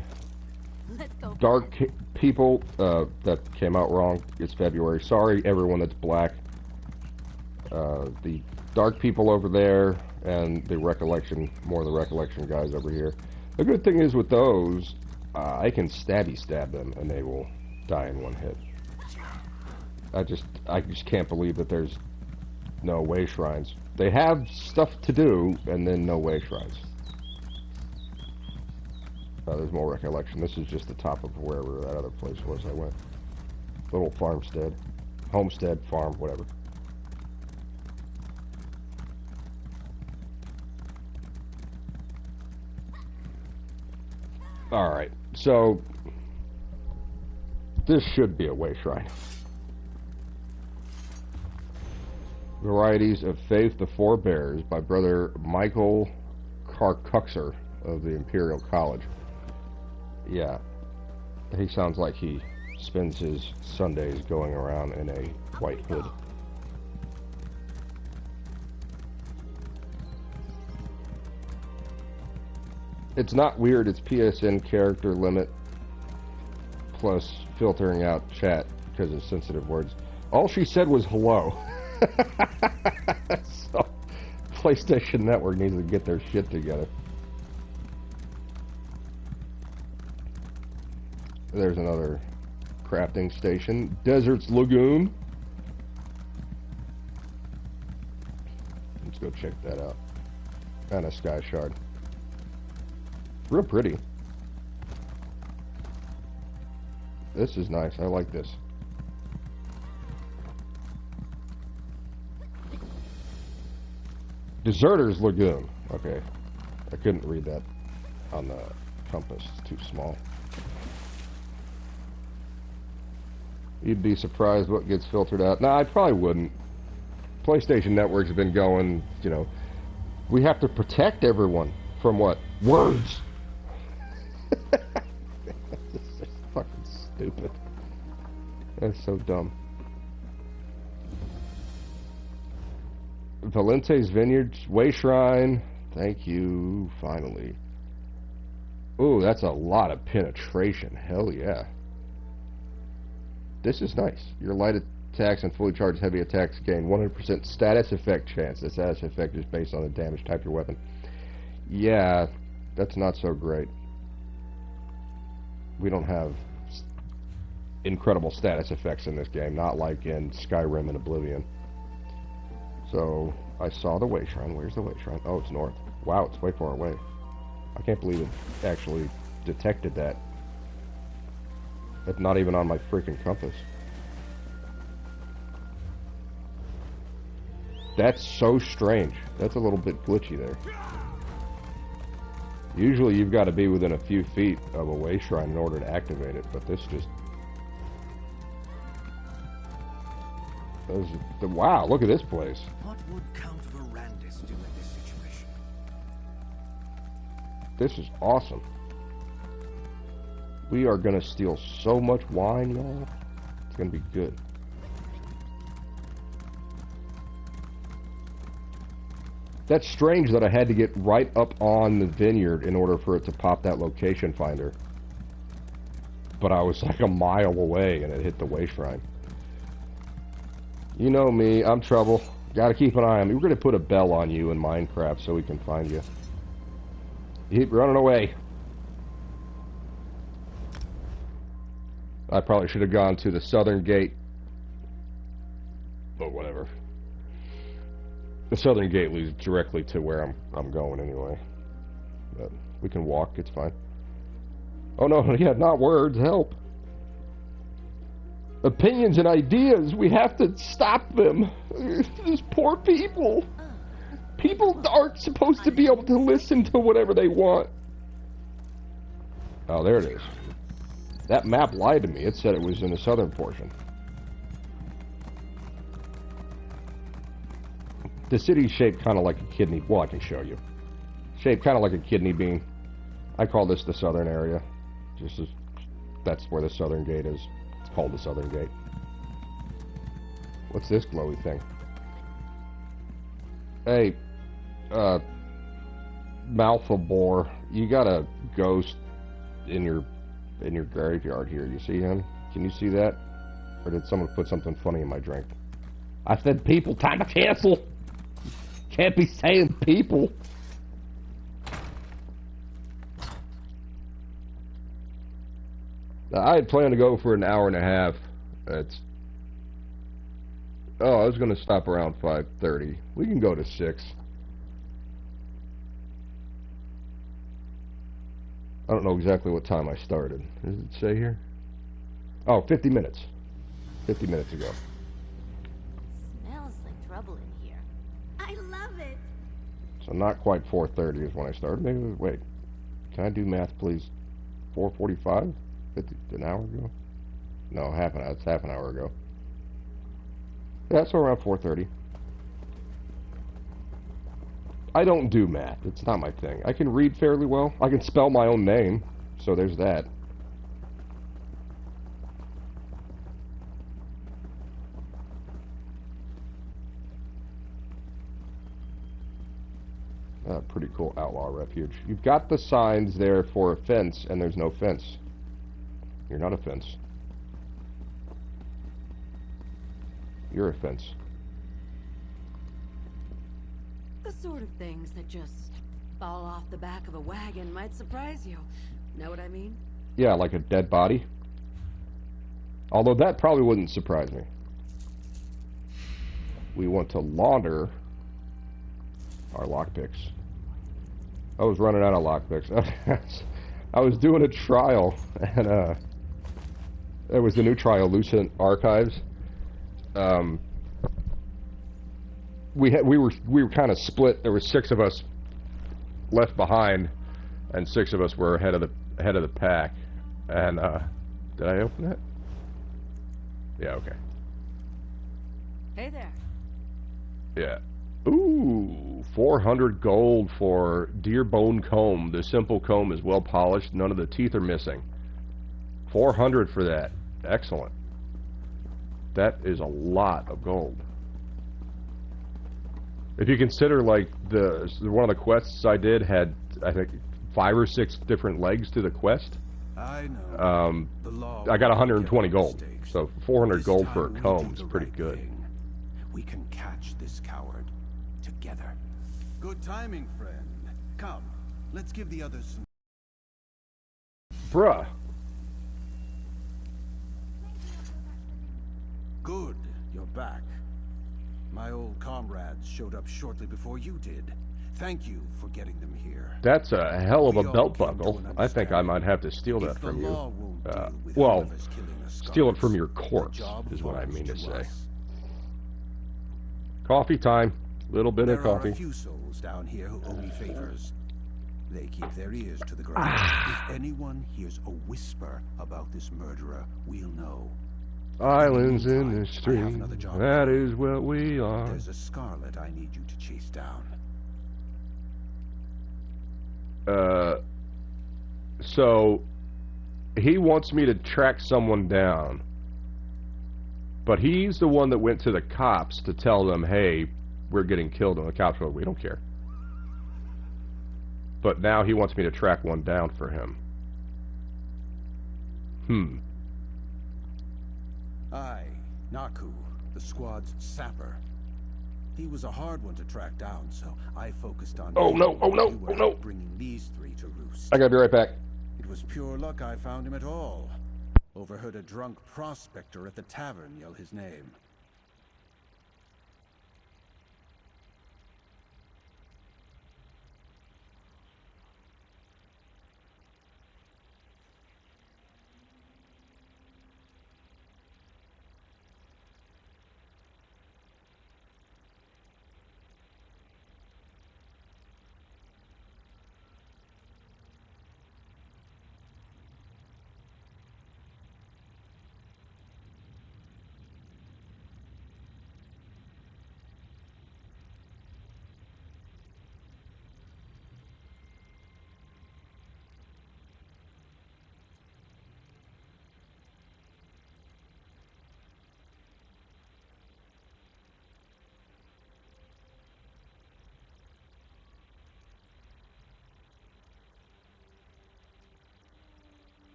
Let's go. dark people, that came out wrong. It's February. Sorry, everyone that's black. The dark people over there, and the recollection, more of the recollection guys over here. The good thing is with those, I can stab them, and they will die in one hit. I just can't believe that there's no way shrines. They have stuff to do, and then no way shrines. There's more recollection. This is just the top of wherever that other place was I went. Little farmstead. Homestead, farm, whatever. Alright, so this should be a way shrine. Varieties of Faith, the Four Bears by Brother Michael Carcuxer of the Imperial College. Yeah, he sounds like he spends his Sundays going around in a white hood. It's not weird, it's PSN character limit plus filtering out chat because of sensitive words. All she said was hello. So, PlayStation Network needs to get their shit together. There's another crafting station. Desert's Lagoon. Let's go check that out. And a sky shard. Real pretty. This is nice. I like this. Deserter's Lagoon. Okay. I couldn't read that on the compass. It's too small. You'd be surprised what gets filtered out. No, I probably wouldn't. PlayStation Network's been going, you know, we have to protect everyone from what? Words! This is fucking stupid. That's so dumb. Valente's Vineyards, Way Shrine. Thank you, finally. Ooh, that's a lot of penetration. Hell yeah. This is nice. Your light attacks and fully charged heavy attacks gain 100% status effect chance. The status effect is based on the damage type of your weapon. Yeah, that's not so great. We don't have incredible status effects in this game, not like in Skyrim and Oblivion. So, I saw the Way Shrine. Where's the Way Shrine? Oh, it's north. Wow, it's way far away. I can't believe it actually detected that. It's not even on my freaking compass. That's so strange. That's a little bit glitchy there. Usually you've got to be within a few feet of a way shrine in order to activate it, but this just... Wow, look at this place. What would Count Verandis do in this situation? This is awesome. We are going to steal so much wine, y'all. It's going to be good. That's strange that I had to get right up on the vineyard in order for it to pop that location finder. But I was like a mile away and it hit the way shrine. You know me, I'm trouble. Gotta keep an eye on me. We're gonna put a bell on you in Minecraft so we can find you. You keep running away. I probably should have gone to the southern gate. But whatever. The southern gate leads directly to where I'm going anyway. But we can walk, it's fine. Oh no, yeah, not words, help. Opinions and ideas, we have to stop them. These poor people. People aren't supposed to be able to listen to whatever they want. Oh, there it is. That map lied to me. It said it was in the southern portion. The city's shaped kind of like a kidney. Well, I can show you. Shaped kind of like a kidney bean. I call this the southern area. Just as that's where the southern gate is. It's called the southern gate. What's this glowy thing? Hey, Malphobor, you got a ghost in your in your graveyard here. You see him? Can you see that? Or did someone put something funny in my drink? I said people, time to cancel! Can't be saying people! Now, I had planned to go for an hour and a half. Oh, I was going to stop around 5:30. We can go to 6. I don't know exactly what time I started. Does it say here? Oh, 50 minutes. 50 minutes ago. Smells like trouble in here. I love it. So not quite 4:30 is when I started. Maybe, wait. Can I do math, please? 4:45? 50, an hour ago? No, half an hour. It's half an hour ago. Yeah, so around 4:30. I don't do math. It's not my thing. I can read fairly well. I can spell my own name. So there's that. Pretty cool outlaw refuge. You've got the signs there for a fence, and there's no fence. You're not a fence. You're a fence. The sort of things that just fall off the back of a wagon might surprise you. Know what I mean? Yeah, like a dead body. Although that probably wouldn't surprise me. We want to launder our lockpicks. I was running out of lockpicks. I was doing a trial, and it was the new trial, Lucent Archives. We were kind of split. There were 6 of us left behind, and 6 of us were ahead of the pack. And did I open it? Yeah. Okay. Hey there. Yeah. Ooh, 400 gold for deer bone comb. The simple comb is well polished. None of the teeth are missing. 400 for that. Excellent. That is a lot of gold. If you consider, like, one of the quests I did had, I think, 5 or 6 different legs to the quest. I know. The law I got 120 won't gold. forgive mistakes. So 400 This gold for a time we comb do is the pretty right good. thing. We can catch this coward together. Good timing, friend. Come, let's give the others some. Bruh. Good, you're back. My old comrades showed up shortly before you did. Thank you for getting them here. That's a hell of a We all belt came to buckle. an I think I understanding. might have to steal that If the from you. law won't deal with Well, whoever's killing the steal it from Scarlets, your the corpse job is what I falls mean to say. us. Coffee time. Little bit of There are coffee. a few souls down here who owe me favors. They keep their ears to the ground. If anyone hears a whisper about this murderer, we'll know. Islands in meantime, the I have stream. another job That for you. is what we are. There's a Scarlet I need you to chase down. So he wants me to track someone down, but he's the one that went to the cops to tell them, hey, we're getting killed, and the cops were like, we don't care. But now he wants me to track one down for him. Naku, the squad's sapper. He was a hard one to track down, so I focused on... Oh no, oh no, you oh were no. bringing these 3 to roost. I gotta be right back. It was pure luck I found him at all. Overheard a drunk prospector at the tavern yell his name.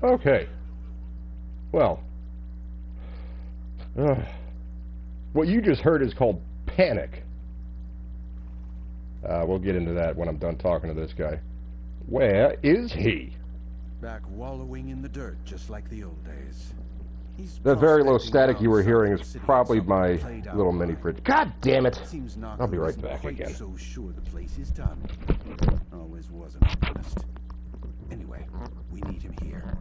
Okay. Well. What you just heard is called panic. We'll get into that when I'm done talking to this guy. Where is he? Back wallowing in the dirt, just like the old days. He's The very low prospecting static down you were south hearing of is the city at probably some my played-out little mini mine. fridge. God damn it! Seems I'll be Naku right isn't back quite again. so sure the place is done. Always was an optimist. Anyway, we need him here.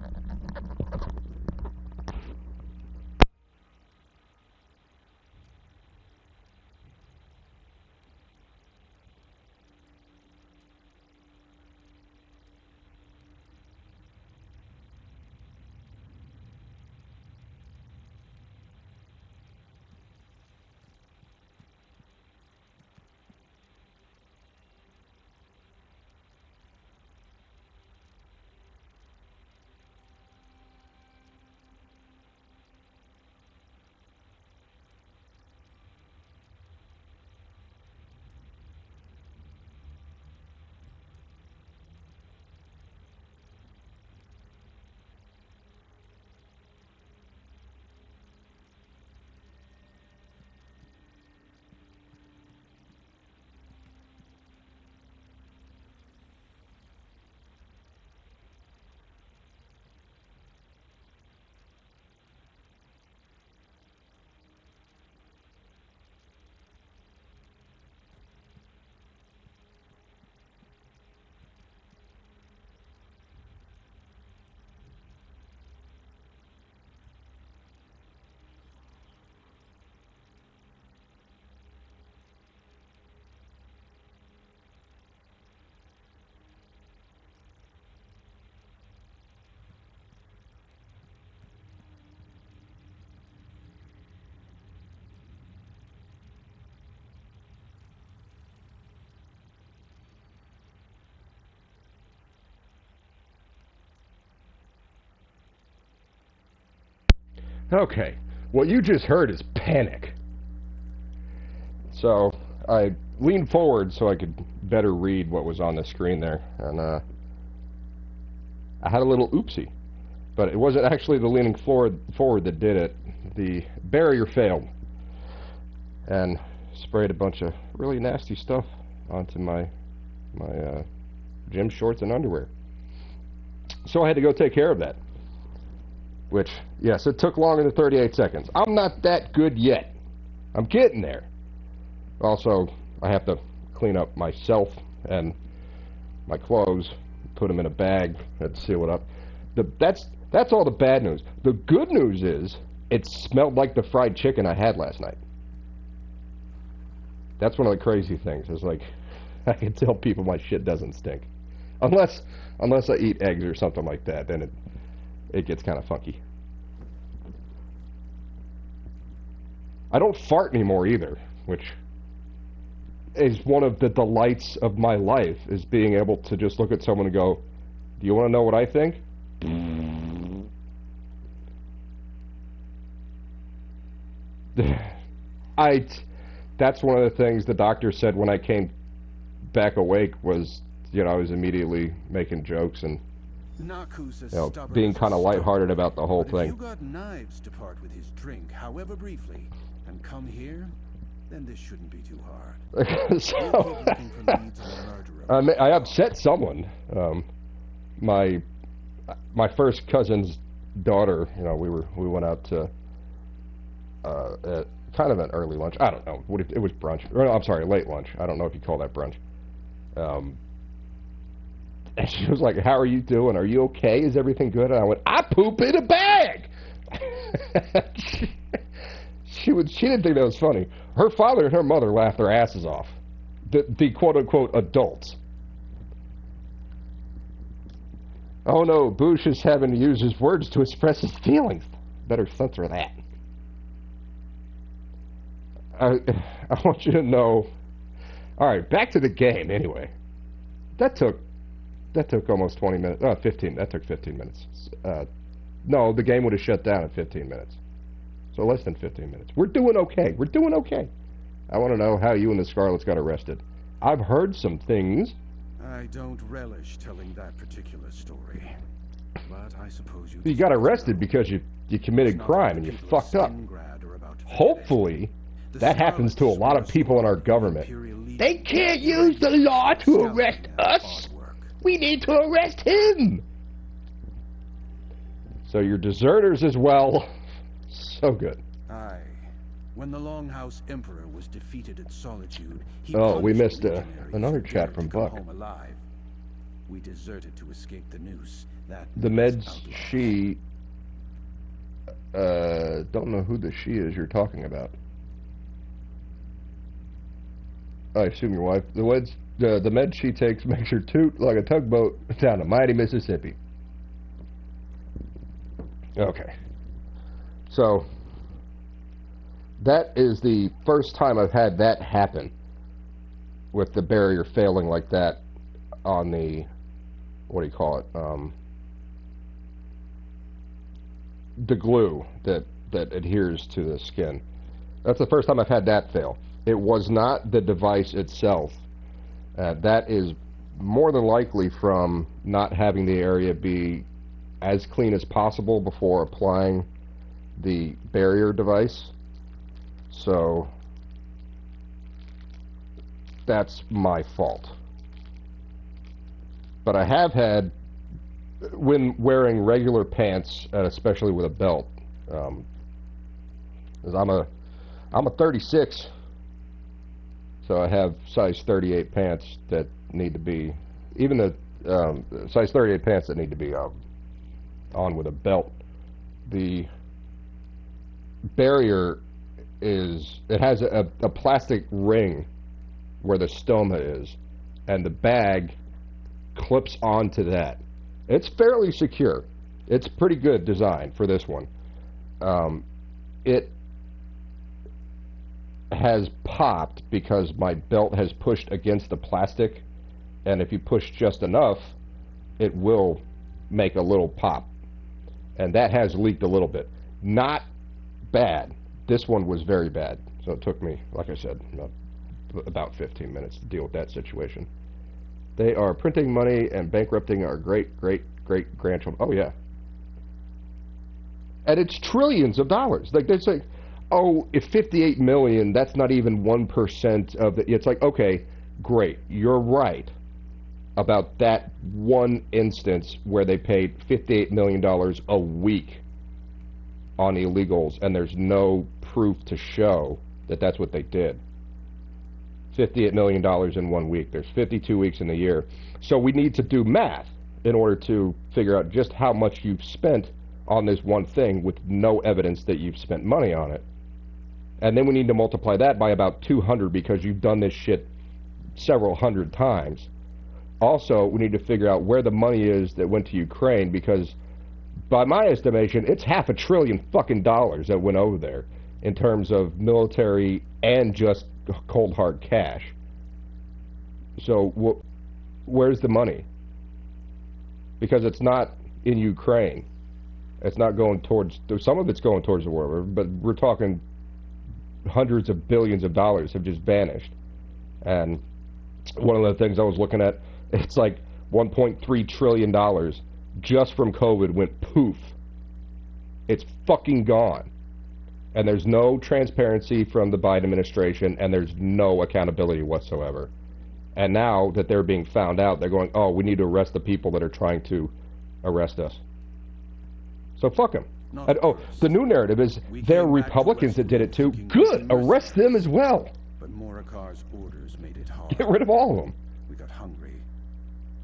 Okay, what you just heard is panic. So, I leaned forward so I could better read what was on the screen there, and I had a little oopsie. But it wasn't actually the leaning forward that did it. The barrier failed, and sprayed a bunch of really nasty stuff onto my gym shorts and underwear. So I had to go take care of that. Which, yes, it took longer than 38 seconds. I'm not that good yet. I'm getting there. Also, I have to clean up myself and my clothes, put them in a bag, and seal it up. That's all the bad news. The good news is, it smelled like the fried chicken I had last night. That's one of the crazy things. It's like, I can tell people my shit doesn't stink. Unless I eat eggs or something like that, then it gets kind of funky. I don't fart anymore either, which is one of the delights of my life, is being able to just look at someone and go, do you want to know what I think? That's one of the things the doctor said when I came back awake was, I was immediately making jokes and being kind of lighthearted about the whole thing. If you got knives to part with his drink, however briefly, and come here, then this shouldn't be too hard. So, I upset someone. My first cousin's daughter. We went out to kind of an early lunch. I don't know. It was brunch. Or, I'm sorry, late lunch. I don't know if you call that brunch. And she was like, how are you doing? Are you okay? Is everything good? And I went, I poop in a bag! She didn't think that was funny. Her father and her mother laughed their asses off. The quote-unquote adults. Oh no, Bush is having to use his words to express his feelings. Better censor that. I want you to know... Alright, back to the game, anyway. That took almost 20 minutes. 15. That took 15 minutes. No, the game would have shut down in 15 minutes. So less than 15 minutes. We're doing okay. We're doing okay. I want to know how you and the Scarlets got arrested. I've heard some things. I don't relish telling that particular story. But I suppose You got arrested because you committed crime and you fucked up. Hopefully, that happens to a lot of people in our government. They can't use the law to arrest us. We need to arrest him. So you're deserters as well. So good. Aye. When the Longhouse Emperor was defeated at Solitude, he Oh, we punished missed legionaries another who chat dared from to come Buck. home alive. We deserted to escape the noose. That The made us meds, outlaws. she... don't know who the she is you're talking about. I assume your wife. The med she takes makes her toot like a tugboat down the mighty Mississippi. Okay. So, that is the first time I've had that happen, with the barrier failing like that on the, what do you call it, the glue that adheres to the skin. That's the first time I've had that fail. It was not the device itself. That is more than likely from not having the area be as clean as possible before applying the barrier device. So that's my fault. But I have had, when wearing regular pants, and especially with a belt, because I'm a 36, so I have size 38 pants that need to be, even the size 38 pants that need to be on with a belt. The barrier is, it has a plastic ring where the stoma is, and the bag clips onto that. It's fairly secure. It's pretty good design for this one. It has popped because my belt has pushed against the plastic, and if you push just enough, it will make a little pop. And that has leaked a little bit. Not bad. This one was very bad. So it took me, like I said, about 15 minutes to deal with that situation. They are printing money and bankrupting our great-great-great-grandchildren. Oh, yeah. And it's trillions of dollars. Like, they say, oh, if 58 million, that's not even 1% of the... It's like, okay, great. You're right about that one instance where they paid $58 million a week on illegals, and there's no proof to show that that's what they did. $58 million in 1 week. There's 52 weeks in the year. So we need to do math in order to figure out just how much you've spent on this one thing with no evidence that you've spent money on it. And then we need to multiply that by about 200 because you've done this shit several hundred times. Also, we need to figure out where the money is that went to Ukraine, because by my estimation, it's $500 billion fucking dollars that went over there in terms of military and just cold hard cash. So where's the money? Because it's not in Ukraine. It's not going towards, some of it's going towards the war, but we're talking hundreds of billions of dollars have just vanished. And one of the things I was looking at, it's like $1.3 trillion just from COVID went poof. It's fucking gone. And there's no transparency from the Biden administration, and there's no accountability whatsoever. And now that they're being found out, they're going, oh, we need to arrest the people that are trying to arrest us. So fuck them. And, oh, the new narrative is they're Republicans that did it too. Good, arrest them as well. But Morikar's orders made it hard. Get rid of all of them. We got hungry,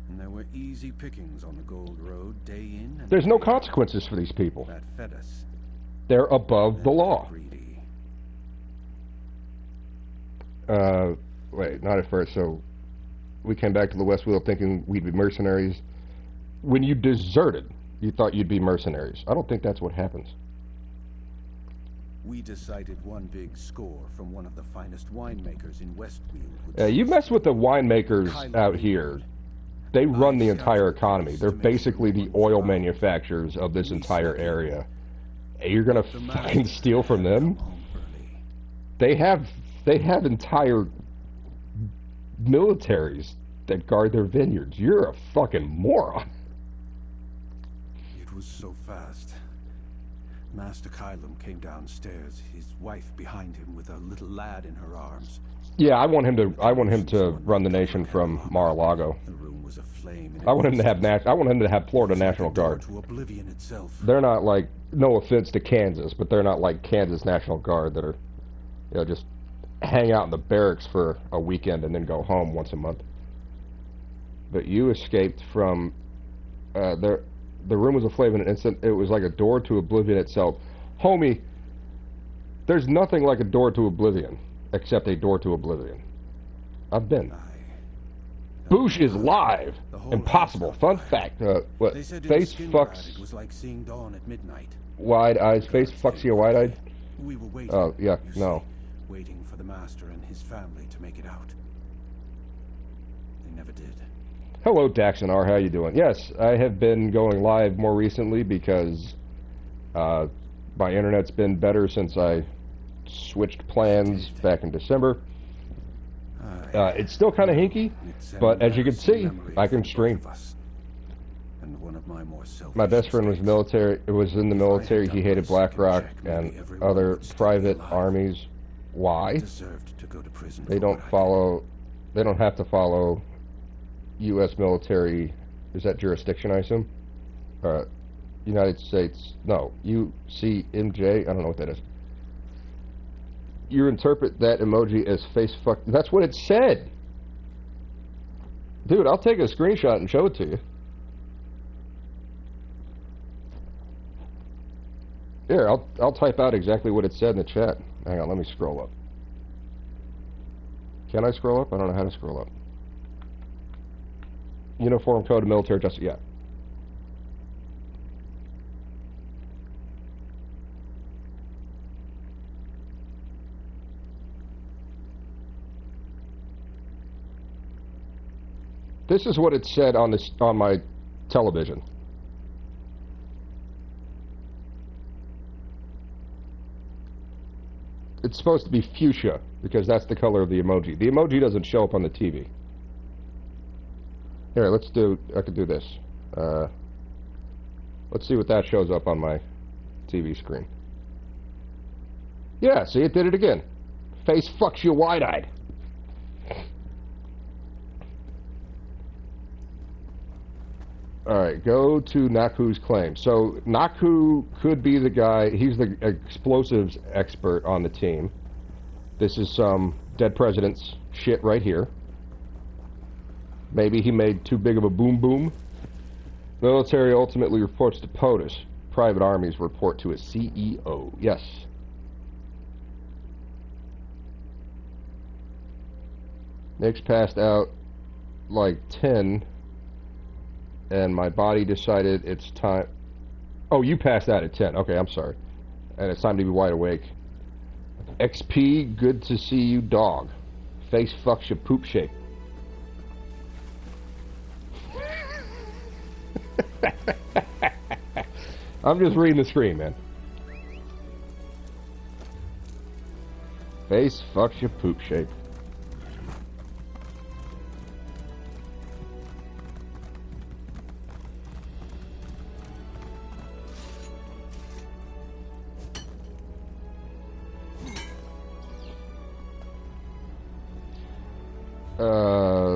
and there were easy pickings on the Gold Road day in and There's no day out. consequences for these people. That fed us. They're above the law. Greedy. Wait, not at first. So we came back to the West Wheel thinking we'd be mercenaries. When you deserted, you thought you'd be mercenaries. I don't think that's what happens. We decided one big score from one of the finest winemakers in Westfield. You mess with the winemakers out here, they run the entire economy. They're basically the oil manufacturers of this entire area. You're gonna fucking steal from them? They have entire militaries that guard their vineyards. You're a fucking moron. was so fast. Master Kylum came downstairs, his wife behind him with a little lad in her arms. Yeah, I want him to run the nation from Mar-a-Lago. The room was aflame. I want him to have Florida National Guard. To oblivion itself. They're not like, no offense to Kansas, but they're not like Kansas National Guard that are, you know, just hang out in the barracks for a weekend and then go home once a month. But you escaped from the room was aflame in an instant. It was like a door to oblivion itself. Homie, there's nothing like a door to oblivion except a door to oblivion. I've been. Boosh is live. Impossible. Fun fact. What? Face fucks. It was like seeing dawn at midnight. Wide eyes. Face fucks you wide-eyed. We were waiting. Oh yeah. No. Waiting for the master and his family to make it out. They never did. Hello, Daxon R. How you doing? Yes, I have been going live more recently because my internet's been better since I switched plans back in December. It's still kind of hinky, but as you can see, I can stream. And one of my best friend was military. It was in the military. He hated BlackRock and other private armies. Why? They don't follow. They don't have to follow U.S. military. Is that jurisdiction? I assume. United States. No. UCMJ. I don't know what that is. You interpret that emoji as face fuck. That's what it said. Dude, I'll take a screenshot and show it to you. Here, I'll type out exactly what it said in the chat. Hang on, let me scroll up. Can I scroll up? I don't know how to scroll up. Uniform code of military justice. Yeah. This is what it said on my television. It's supposed to be fuchsia because that's the color of the emoji. The emoji doesn't show up on the TV. Here, I could do this. Let's see what that shows up on my TV screen. Yeah, see, it did it again. Face fucks you wide-eyed. Alright, go to Naku's claim. So, Naku could be the guy, he's the explosives expert on the team. This is some dead president's shit right here. Maybe he made too big of a boom boom. Military ultimately reports to POTUS. Private armies report to a CEO. Yes. Nick's passed out like 10... and my body decided it's time. Oh, you passed out at 10. Okay, I'm sorry. And it's time to be wide awake. XP, good to see you, dog. Face fucks your poop shape. I'm just reading the screen, man. Face fucks your poop shape.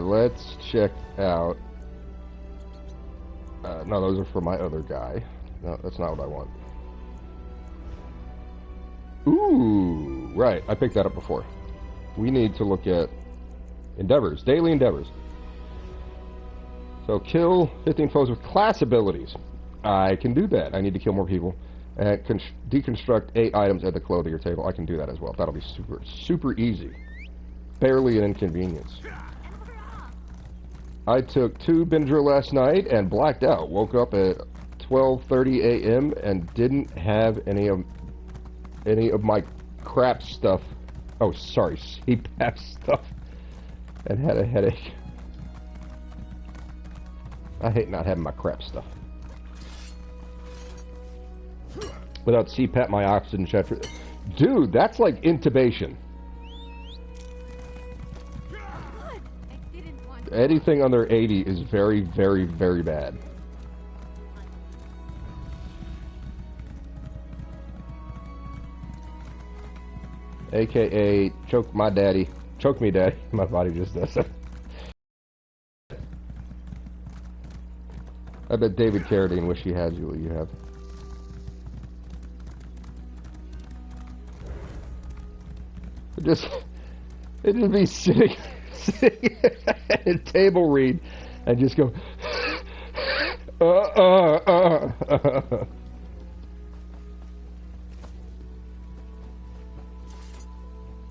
Let's check out. No, those are for my other guy. No, that's not what I want. Ooh, right. I picked that up before. We need to look at endeavors, daily endeavors. So kill 15 foes with class abilities. I can do that. I need to kill more people. And deconstruct 8 items at the clothing table. I can do that as well. That'll be super, super easy. Barely an inconvenience. I took 2 Benadryl last night and blacked out. Woke up at 12:30 a.m. and didn't have any of my crap stuff. Oh, sorry, CPAP stuff, and had a headache. I hate not having my crap stuff. Without CPAP, my oxygen check. Dude, that's like intubation. Anything under 80 is very, very, very bad. AKA choke my daddy. Choke me, daddy. My body just does that. I bet David Carradine wish he had you what you have. It'd just be sitting at a table read and just go,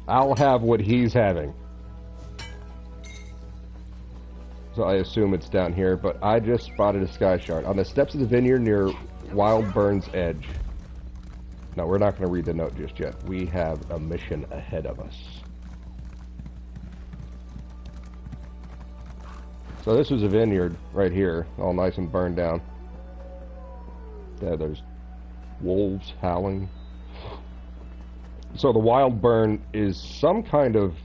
I'll have what he's having. So I assume it's down here, but I just spotted a sky shard on the steps of the vineyard near Wild Burn's Edge. No, we're not going to read the note just yet. We have a mission ahead of us. So this was a vineyard right here, all nice and burned down. Yeah, there's wolves howling. So the wild burn is some kind of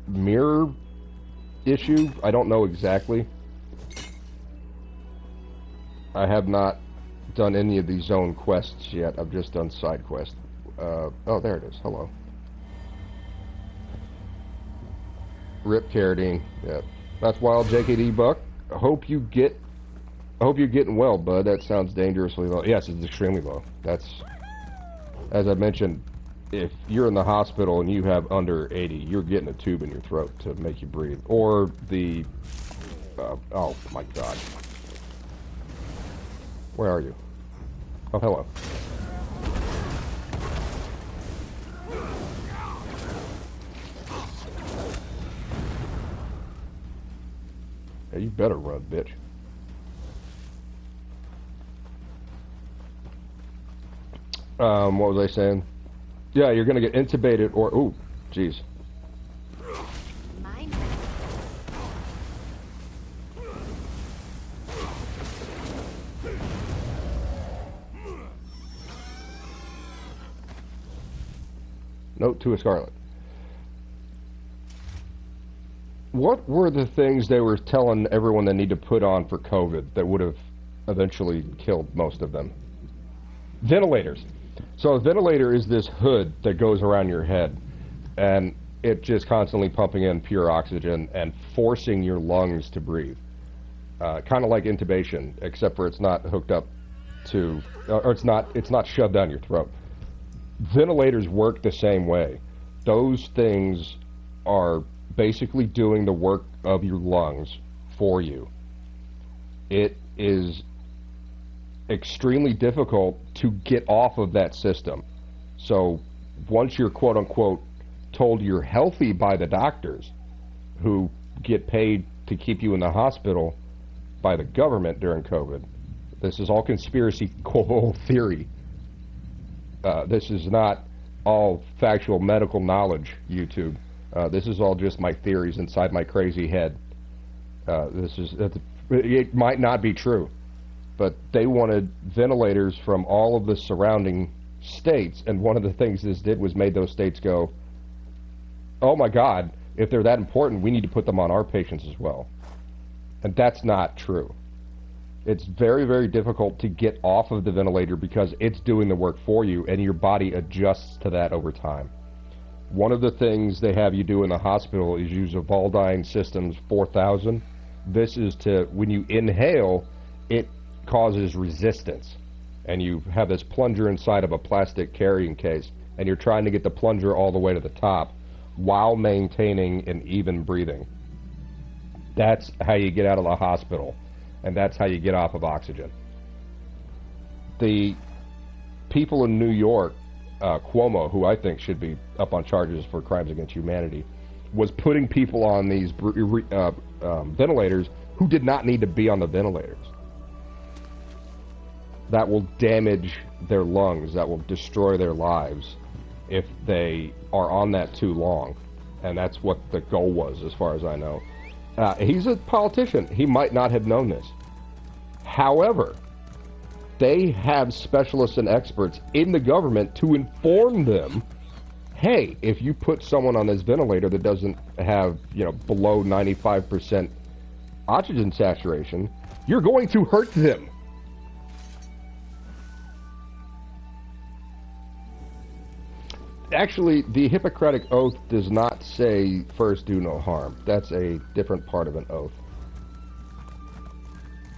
mirror issue. I don't know exactly. I have not done any of these zone quests yet. I've just done side quests. Oh, there it is. Hello. Rip Carradine. Yeah. That's Wild JKD Buck. I hope you're getting well, bud. That sounds dangerously low. Yes, it's extremely low. That's, as I mentioned, if you're in the hospital and you have under 80, you're getting a tube in your throat to make you breathe. Or the, oh my God. Where are you? Oh, hello. Yeah, you better run, bitch. What was I saying? Yeah, you're gonna get intubated or... Ooh, jeez. Note to a Scarlet. What were the things they were telling everyone they need to put on for COVID that would have eventually killed most of them? Ventilators. So a ventilator is this hood that goes around your head, and it just constantly pumping in pure oxygen and forcing your lungs to breathe. Kind of like intubation, except for it's not hooked up to, or it's not shoved down your throat. Ventilators work the same way. Those things are basically doing the work of your lungs for you. It is extremely difficult to get off of that system. So once you're quote unquote told you're healthy by the doctors who get paid to keep you in the hospital by the government during COVID, this is all conspiracy theory. This is not all factual medical knowledge, YouTube. This is all just my theories inside my crazy head. It might not be true, but they wanted ventilators from all of the surrounding states, and one of the things this did was made those states go, oh my God, if they're that important, we need to put them on our patients as well. And that's not true. It's very, very difficult to get off of the ventilator because it's doing the work for you, and your body adjusts to that over time. One of the things they have you do in the hospital is use a Valdine Systems 4000. This is to, when you inhale, it causes resistance. And you have this plunger inside of a plastic carrying case, and you're trying to get the plunger all the way to the top while maintaining an even breathing. That's how you get out of the hospital, and that's how you get off of oxygen. The people in New York, Cuomo, who I think should be up on charges for crimes against humanity, was putting people on these ventilators who did not need to be on the ventilators. That will damage their lungs, that will destroy their lives if they are on that too long. And that's what the goal was, as far as I know. He's a politician. He might not have known this. However, they have specialists and experts in the government to inform them, hey, if you put someone on this ventilator that doesn't have, below 95% oxygen saturation, you're going to hurt them. Actually, the Hippocratic Oath does not say first do no harm. That's a different part of an oath.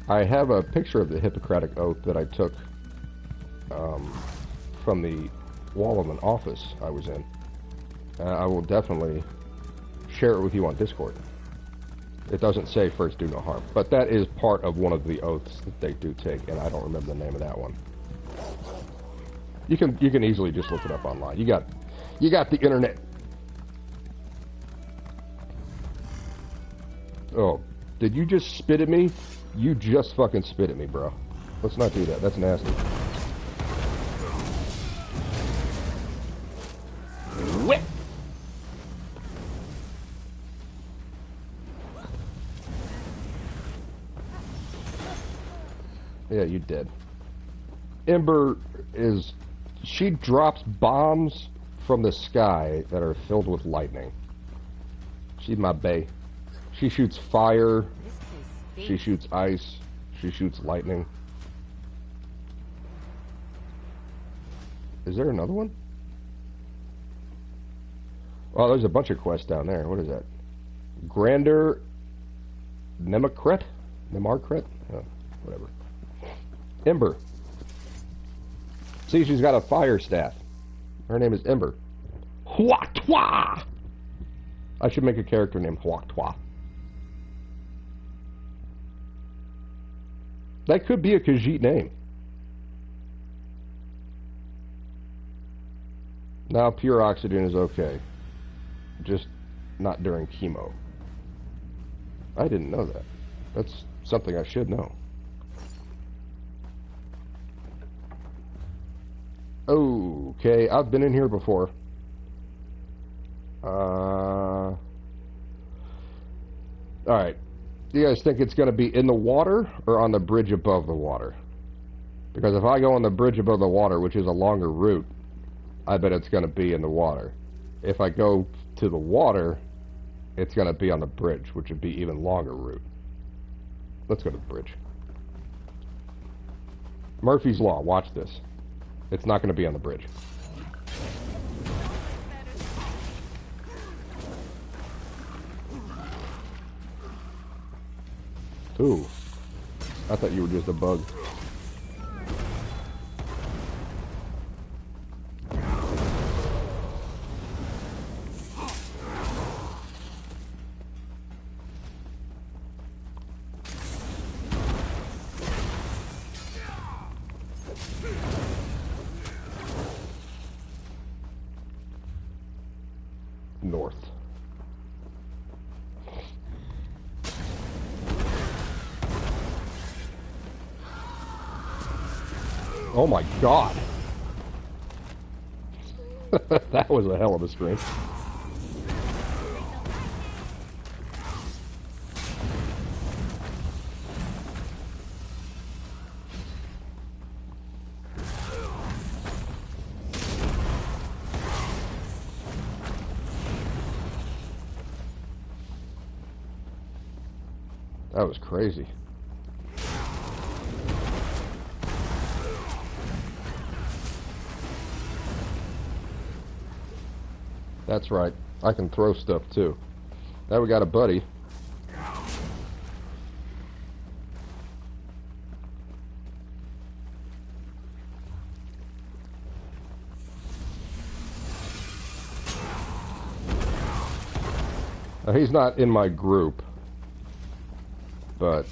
I have a picture of the Hippocratic Oath that I took from the wall of an office I was in. I will definitely share it with you on Discord. It doesn't say first do no harm, but that is part of one of the oaths that they do take, and I don't remember the name of that one. You can easily just look it up online. You got the internet. Oh, did you just spit at me? You just fucking spit at me, bro. Let's not do that. That's nasty. Whip. Yeah, you did. Ember is... She drops bombs from the sky that are filled with lightning. She's my bae. She shoots fire. She shoots ice. She shoots lightning. Is there another one? Oh, there's a bunch of quests down there. What is that? Grander Nemarkret? Nemarkret? Oh, whatever. Ember. See, she's got a fire staff. Her name is Ember. Huatwa! I should make a character named Huatwa. That could be a Khajiit name. Now pure oxygen is okay. Just not during chemo. I didn't know that. That's something I should know. Okay, I've been in here before. Alright. Do you guys think it's going to be in the water or on the bridge above the water? Because if I go on the bridge above the water, which is a longer route, I bet it's going to be in the water. If I go to the water, it's going to be on the bridge, which would be even longer route. Let's go to the bridge. Murphy's Law, watch this. It's not going to be on the bridge. Ooh. I thought you were just a bug. North. Oh my god. That was a hell of a scream. That was crazy. That's right. I can throw stuff too. Now we got a buddy. Now, he's not in my group, but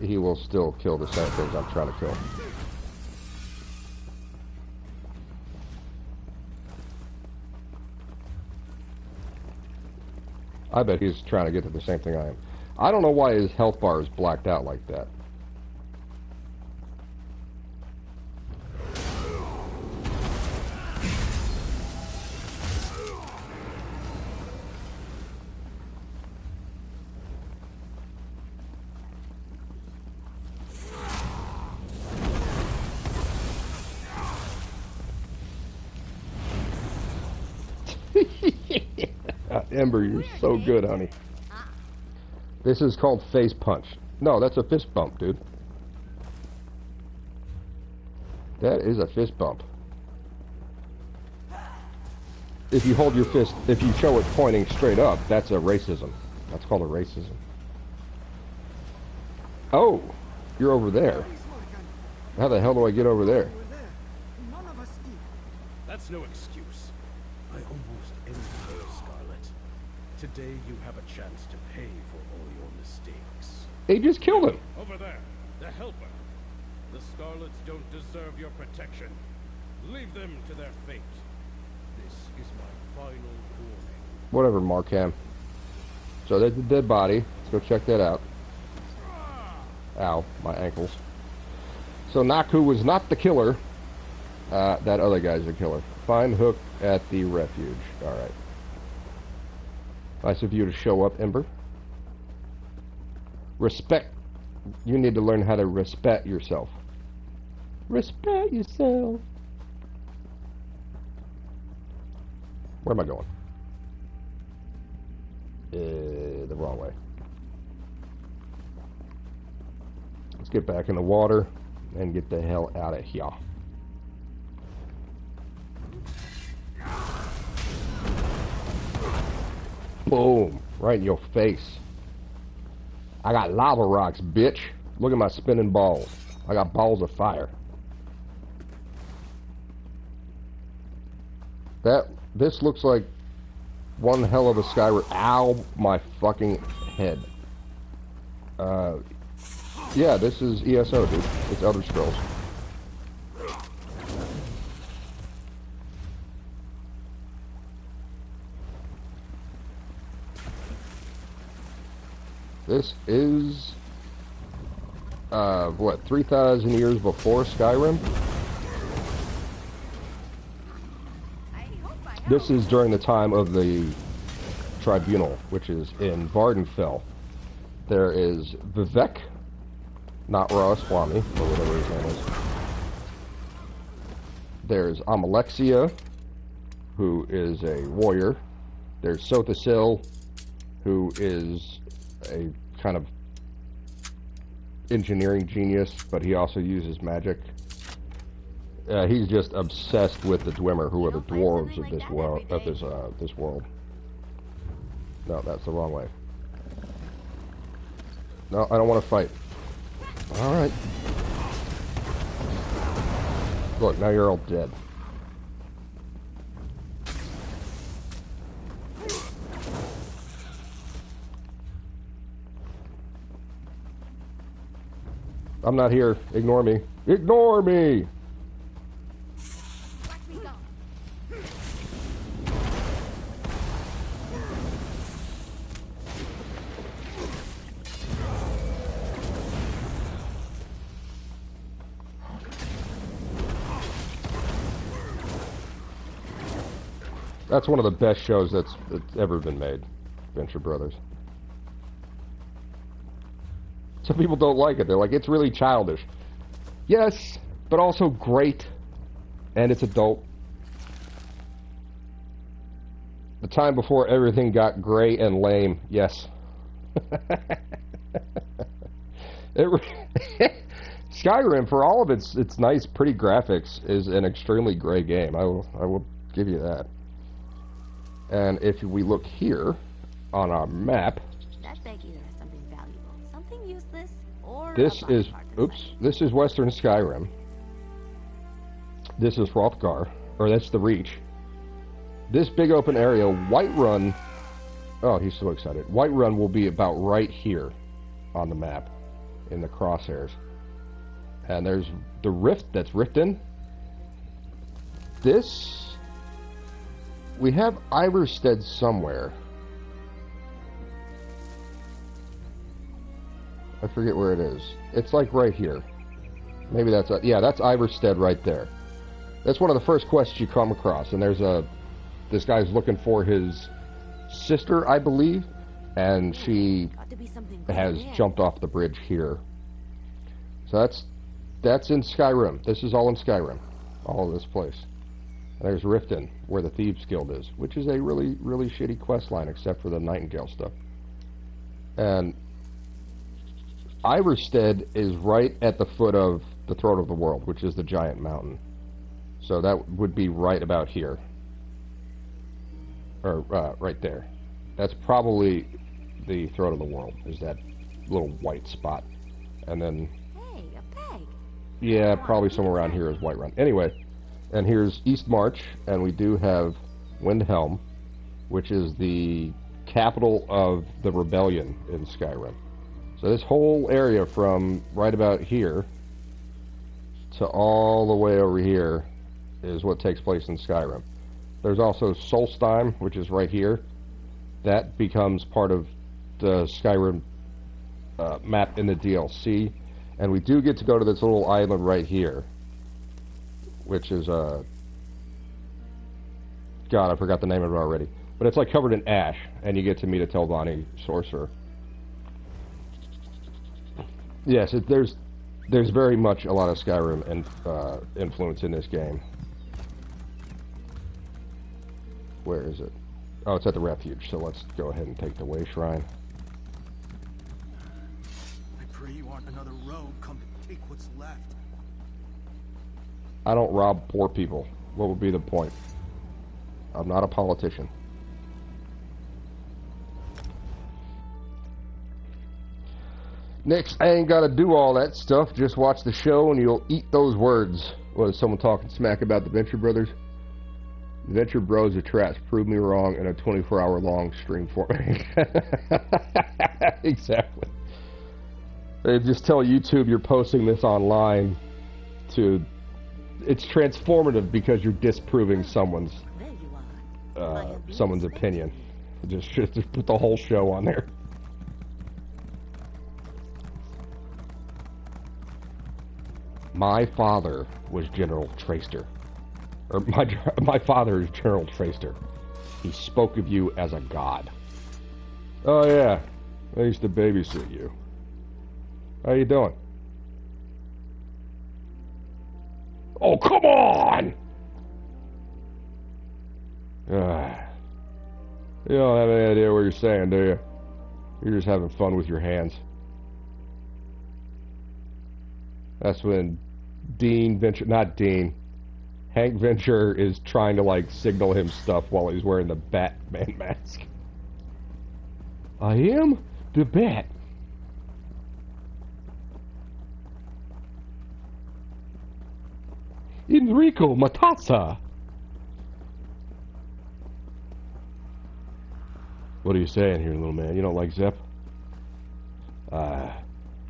he will still kill the same things I'm trying to kill. I bet he's trying to get to the same thing I am. I don't know why his health bar is blacked out like that. Ember, you're so good, honey. This is called face punch. No, that's a fist bump, dude. That is a fist bump. if you hold your fist, if you show it pointing straight up, that's a racism. That's called a racism. Oh, you're over there. How the hell do I get over there? That's no excuse. I almost envy you, Scarlet. Today you have a chance to pay for all your mistakes. They just killed him. Over there, the helper. The Scarlets don't deserve your protection. Leave them to their fate. This is my final warning. Whatever, Markham. So there's the dead body. Let's go check that out. Ow, my ankles. So Naku was not the killer. That other guy's the killer. Find Hook at the refuge. Alright. Nice of you to show up, Ember. Respect. You need to learn how to respect yourself. Respect yourself. Where am I going? The wrong way. Let's get back in the water and get the hell out of here. Boom. Right in your face. I got lava rocks, bitch. Look at my spinning balls. I got balls of fire. This looks like one hell of a Skyrim. Ow, my fucking head. Yeah, this is ESO, dude. It's Elder Scrolls. This is, what, 3,000 years before Skyrim? This is during the time of the Tribunal, which is in Vardenfell. There is Vivek, not Ramaswamy, or whatever his name is. There's Amalexia, who is a warrior. There's Sothasil, who is a kind of engineering genius, but he also uses magic. He's just obsessed with the Dwemer, who are the dwarves of this world. This world. No, that's the wrong way. No, I don't want to fight. All right. Look, now you're all dead. I'm not here. Ignore me. Ignore me! That's one of the best shows that's ever been made. Venture Brothers. Some people don't like it. They're like, it's really childish. Yes, but also great. And it's adult. The time before everything got gray and lame. Yes. Skyrim, for all of its nice, pretty graphics, is an extremely gray game. I will give you that. And if we look here on our map, That beg either has something valuable, something useless, or this is, oops, this is Western Skyrim. This is Hrothgar, or that's the Reach. This big open area, Whiterun, oh, he's so excited. Whiterun will be about right here on the map, in the crosshairs. And there's the rift that's Riften. This, we have Iverstead somewhere. I forget where it is. It's like right here. Maybe that's, yeah, that's Iverstead right there. That's one of the first quests you come across. And there's this guy's looking for his sister, I believe. And she has jumped off the bridge here. So that's in Skyrim. This is all in Skyrim. All of this place. And there's Riften, where the Thieves Guild is, which is a really, really shitty quest line, except for the Nightingale stuff. And Iverstead is right at the foot of the Throne of the World, which is the giant mountain. So that would be right about here. or right there. That's probably the throat of the world, is that little white spot. And then, Hey, a peg. yeah, probably somewhere around here is Whiterun. Anyway, and here's East March, and we do have Windhelm, which is the capital of the rebellion in Skyrim. So this whole area from right about here to all the way over here is what takes place in Skyrim. There's also Solstheim, which is right here. That becomes part of the Skyrim map in the DLC. And we do get to go to this little island right here, which is, God, I forgot the name of it already. But it's like covered in ash, and you get to meet a Telvanni sorcerer. Yes, there's very much a lot of Skyrim influence in this game. Where is it? Oh, it's at the refuge, so let's go ahead and take the way shrine. I pray you aren't another rogue come to take what's left. I don't rob poor people. What would be the point? I'm not a politician. Nix, I ain't gotta do all that stuff. Just watch the show and you'll eat those words. Was someone talking smack about the Venture Brothers? The Venture Bros are trash. Prove me wrong in a 24-hour long stream format. Exactly. They just tell YouTube you're posting this online to... It's transformative because you're disproving someone's opinion. Just put the whole show on there. My father was General Traster. Or my father is General Traster. He spoke of you as a god. Oh yeah, I used to babysit you. How you doing? Oh, come on! You don't have any idea what you're saying, do you? You're just having fun with your hands. That's when Hank Venture is trying to, like, signal him stuff while he's wearing the Batman mask. I am the Bat. Enrico Matassa. What are you saying here, little man? You don't like Zep?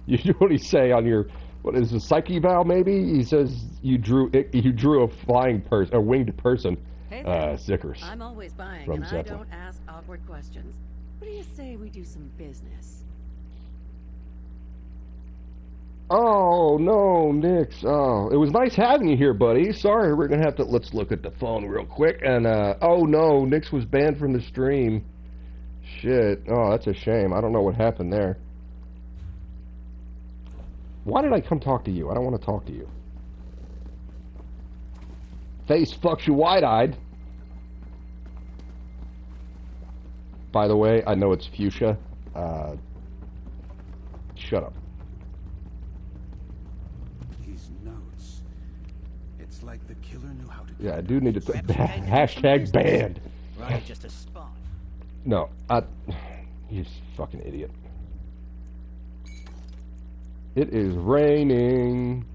You what do you say on your... What is a psyche vow? Maybe he says you drew a flying person, a winged person. Hey there. Zickers. I'm always buying, from and Zeppelin. I don't ask awkward questions. What do you say we do some business? Oh no, Nix. Oh, it was nice having you here, buddy. Sorry, we're gonna have to. Let's look at the phone real quick. And oh no, Nix was banned from the stream. Shit. Oh, that's a shame. I don't know what happened there. Why did I come talk to you? I don't want to talk to you. Face fucks you wide-eyed. By the way, I know it's fuchsia. Shut up. These notes. It's like the killer knew how to... Yeah, I do need to... Hashtag banned. Right, just a spot. No, you fucking idiot. It is raining.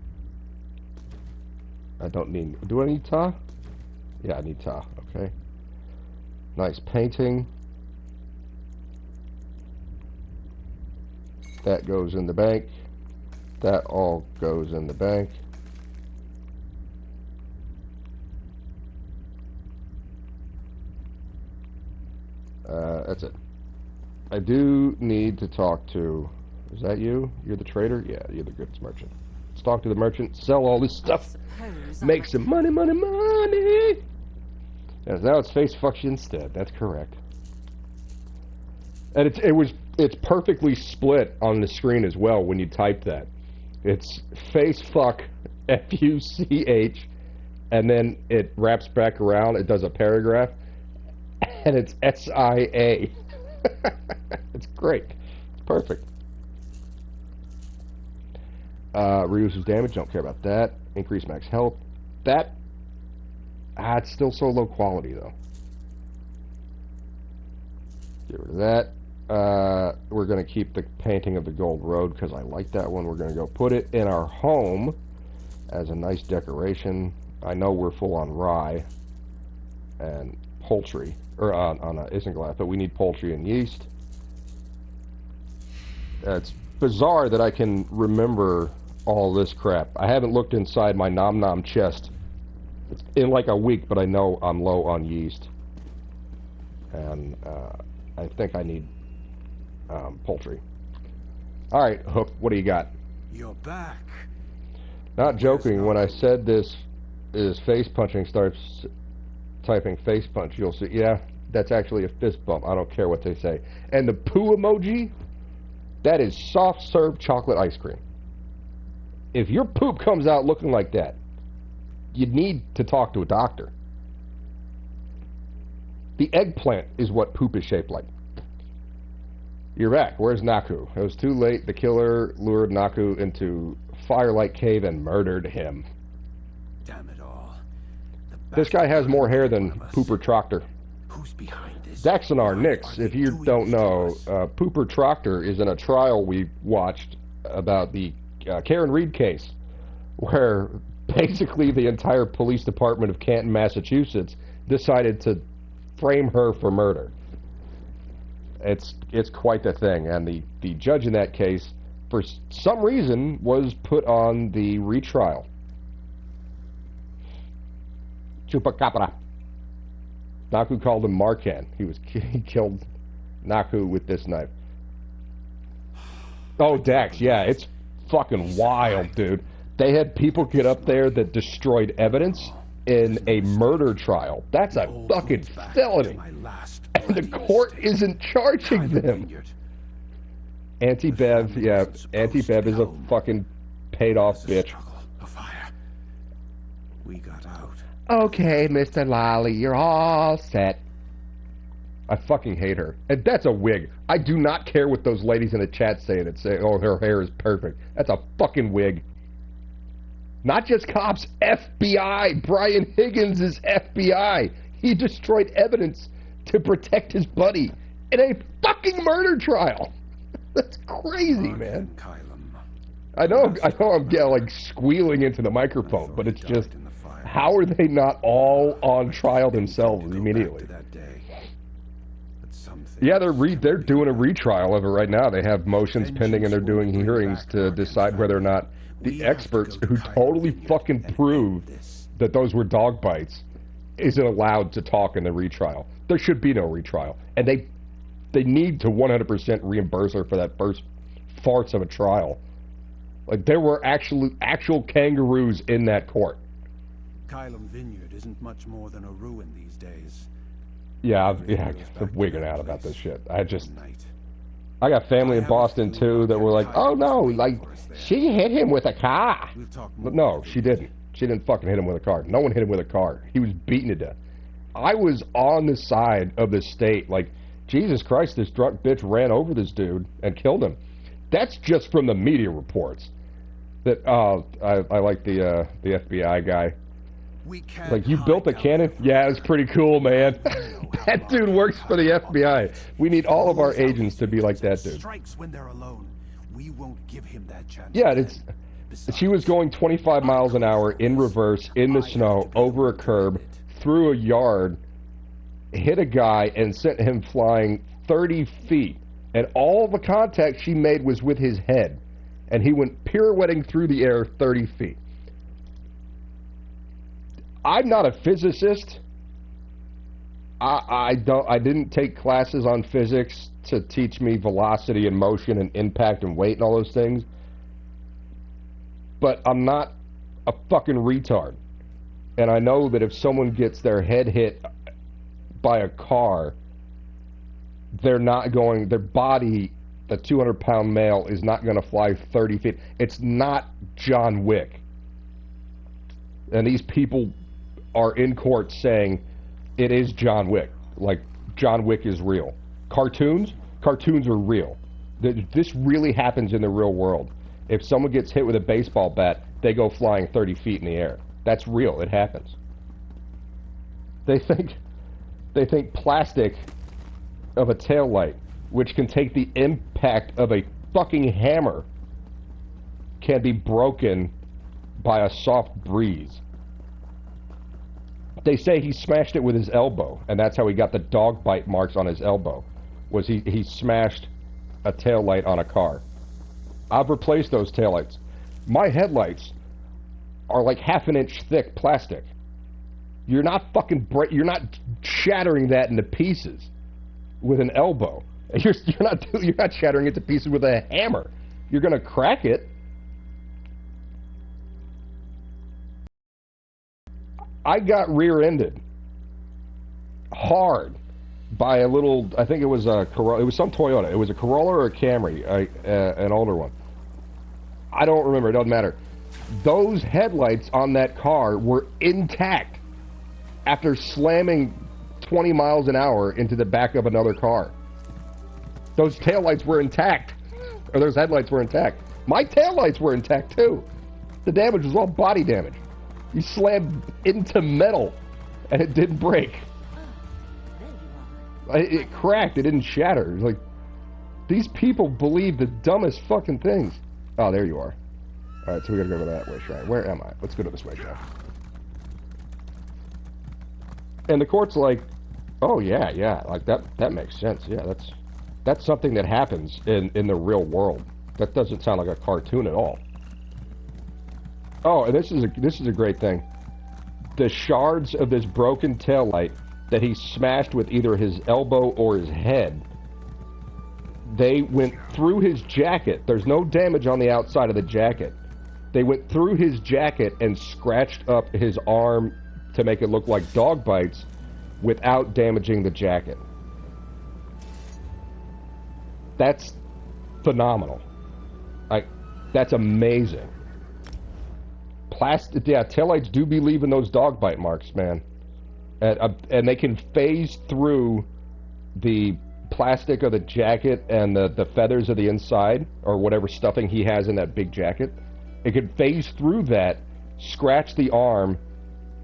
I don't need... Do I need tar? Yeah, I need tar. Okay. Nice painting. That goes in the bank. That all goes in the bank. That's it. I do need to talk to... Is that you? You're the trader? Yeah, you're the goods merchant. Let's talk to the merchant, sell all this stuff, make some money, money, money! Yes, now it's face fucks you instead. That's correct. And it's perfectly split on the screen as well when you type that. It's face fuck, F-U-C-H, and then it wraps back around, it does a paragraph, and it's S-I-A. It's great. It's perfect. Reduces damage, don't care about that. Increase max health. That, it's still so low quality though. Get rid of that. We're going to keep the painting of the Gold Road because I like that one. We're going to go put it in our home as a nice decoration. I know we're full on rye and poultry, or on isinglass, but we need poultry and yeast. It's bizarre that I can remember all this crap. I haven't looked inside my nom nom chest. It's in like a week, but I know I'm low on yeast. And I think I need poultry. Alright, Hook, what do you got? You're back. Not joking, when I said this is face punching starts typing face punch, you'll see, yeah, that's actually a fist bump. I don't care what they say. And the poo emoji, that is soft serve chocolate ice cream. If your poop comes out looking like that, you need to talk to a doctor. The eggplant is what poop is shaped like. You're back. Where's Naku? It was too late. The killer lured Naku into Firelight Cave and murdered him. Damn it all. This guy has more hair than Pooper Troctor. Who's behind this? Daxonar Nix, if you don't know, Pooper Troctor is in a trial we watched about the Karen Reed case, where basically the entire police department of Canton, Massachusetts decided to frame her for murder. It's quite the thing, and the judge in that case, for some reason, was put on the retrial. Chupacabra. Naku called him Markan. He killed Naku with this knife. Oh, Dax, yeah, it's fucking wild, dude. They had people get up there that destroyed evidence in a murder trial. That's a fucking felony. And the court isn't charging them. Auntie Bev, yeah, Auntie Bev is a fucking paid-off bitch. We got out. Okay, Mr. Lally, you're all set. I fucking hate her. And that's a wig. I do not care what those ladies in the chat say that say, oh, her hair is perfect. That's a fucking wig. Not just cops, FBI. Brian Higgins is FBI. He destroyed evidence to protect his buddy in a fucking murder trial. That's crazy, man. I know I'm like squealing into the microphone, but it's just, how are they not all on trial themselves immediately? Yeah, they're doing a retrial of it right now. They have motions pending and they're doing hearings to decide whether or not the experts who totally fucking proved that those were dog bites isn't allowed to talk in the retrial. There should be no retrial. And they need to 100% reimburse her for that first farce of a trial. Like, there were actual kangaroos in that court. Kylam Vineyard isn't much more than a ruin these days. Yeah, I'm wigging out about this shit. I got family in Boston, too, that were like, oh, no, like, she hit him with a car. But no, she didn't. She didn't fucking hit him with a car. No one hit him with a car. He was beaten to death. I was on the side of the state, like, Jesus Christ, this drunk bitch ran over this dude and killed him. That's just from the media reports. That, I like the FBI guy. Like, you built a cannon? Yeah, it's pretty cool, man. That dude works for the FBI. We need all of our agents to be like that dude. When they're alone. We won't give him that chance. Yeah, she was going 25 miles an hour in reverse, in the snow, over a curb, through a yard, hit a guy, and sent him flying 30 feet. And all the contact she made was with his head. And he went pirouetting through the air 30 feet. I'm not a physicist. I didn't take classes on physics to teach me velocity and motion and impact and weight and all those things. But I'm not a fucking retard. And I know that if someone gets their head hit by a car, they're not going, their body, the 200-pound male, is not going to fly 30 feet. It's not John Wick. And these people are in court saying it is John Wick. Like, John Wick is real. Cartoons are real. This really happens in the real world. If someone gets hit with a baseball bat, they go flying 30 feet in the air. That's real. It happens. They think plastic of a taillight, which can take the impact of a fucking hammer, can be broken by a soft breeze. They say he smashed it with his elbow, and that's how he got the dog bite marks on his elbow, was he smashed a taillight on a car. I've replaced those taillights. My headlights are like half an inch thick plastic. You're not you're not shattering that into pieces with an elbow. You're not shattering it to pieces with a hammer. You're gonna crack it. I got rear-ended hard by a little, I think it was a Corolla, it was some Toyota. It was a Corolla or a Camry, an older one. I don't remember, it doesn't matter. Those headlights on that car were intact after slamming 20 miles an hour into the back of another car. Those taillights were intact. Or those headlights were intact. My taillights were intact too. The damage was all body damage. You slammed into metal and it didn't break. It cracked, it didn't shatter. It was like, these people believe the dumbest fucking things. Oh, there you are. Alright, so we gotta go to that way shrine. Where am I? Let's go to this way shrine. And the court's like, oh yeah, like that makes sense. Yeah, that's something that happens in the real world. That doesn't sound like a cartoon at all. Oh, and this is a great thing. The shards of this broken taillight that he smashed with either his elbow or his head, they went through his jacket. There's no damage on the outside of the jacket. They went through his jacket and scratched up his arm to make it look like dog bites without damaging the jacket. That's phenomenal. That's amazing. Yeah, taillights do be leaving those dog bite marks, man. And they can phase through the plastic of the jacket and the feathers of the inside, or whatever stuffing he has in that big jacket. It can phase through that, scratch the arm,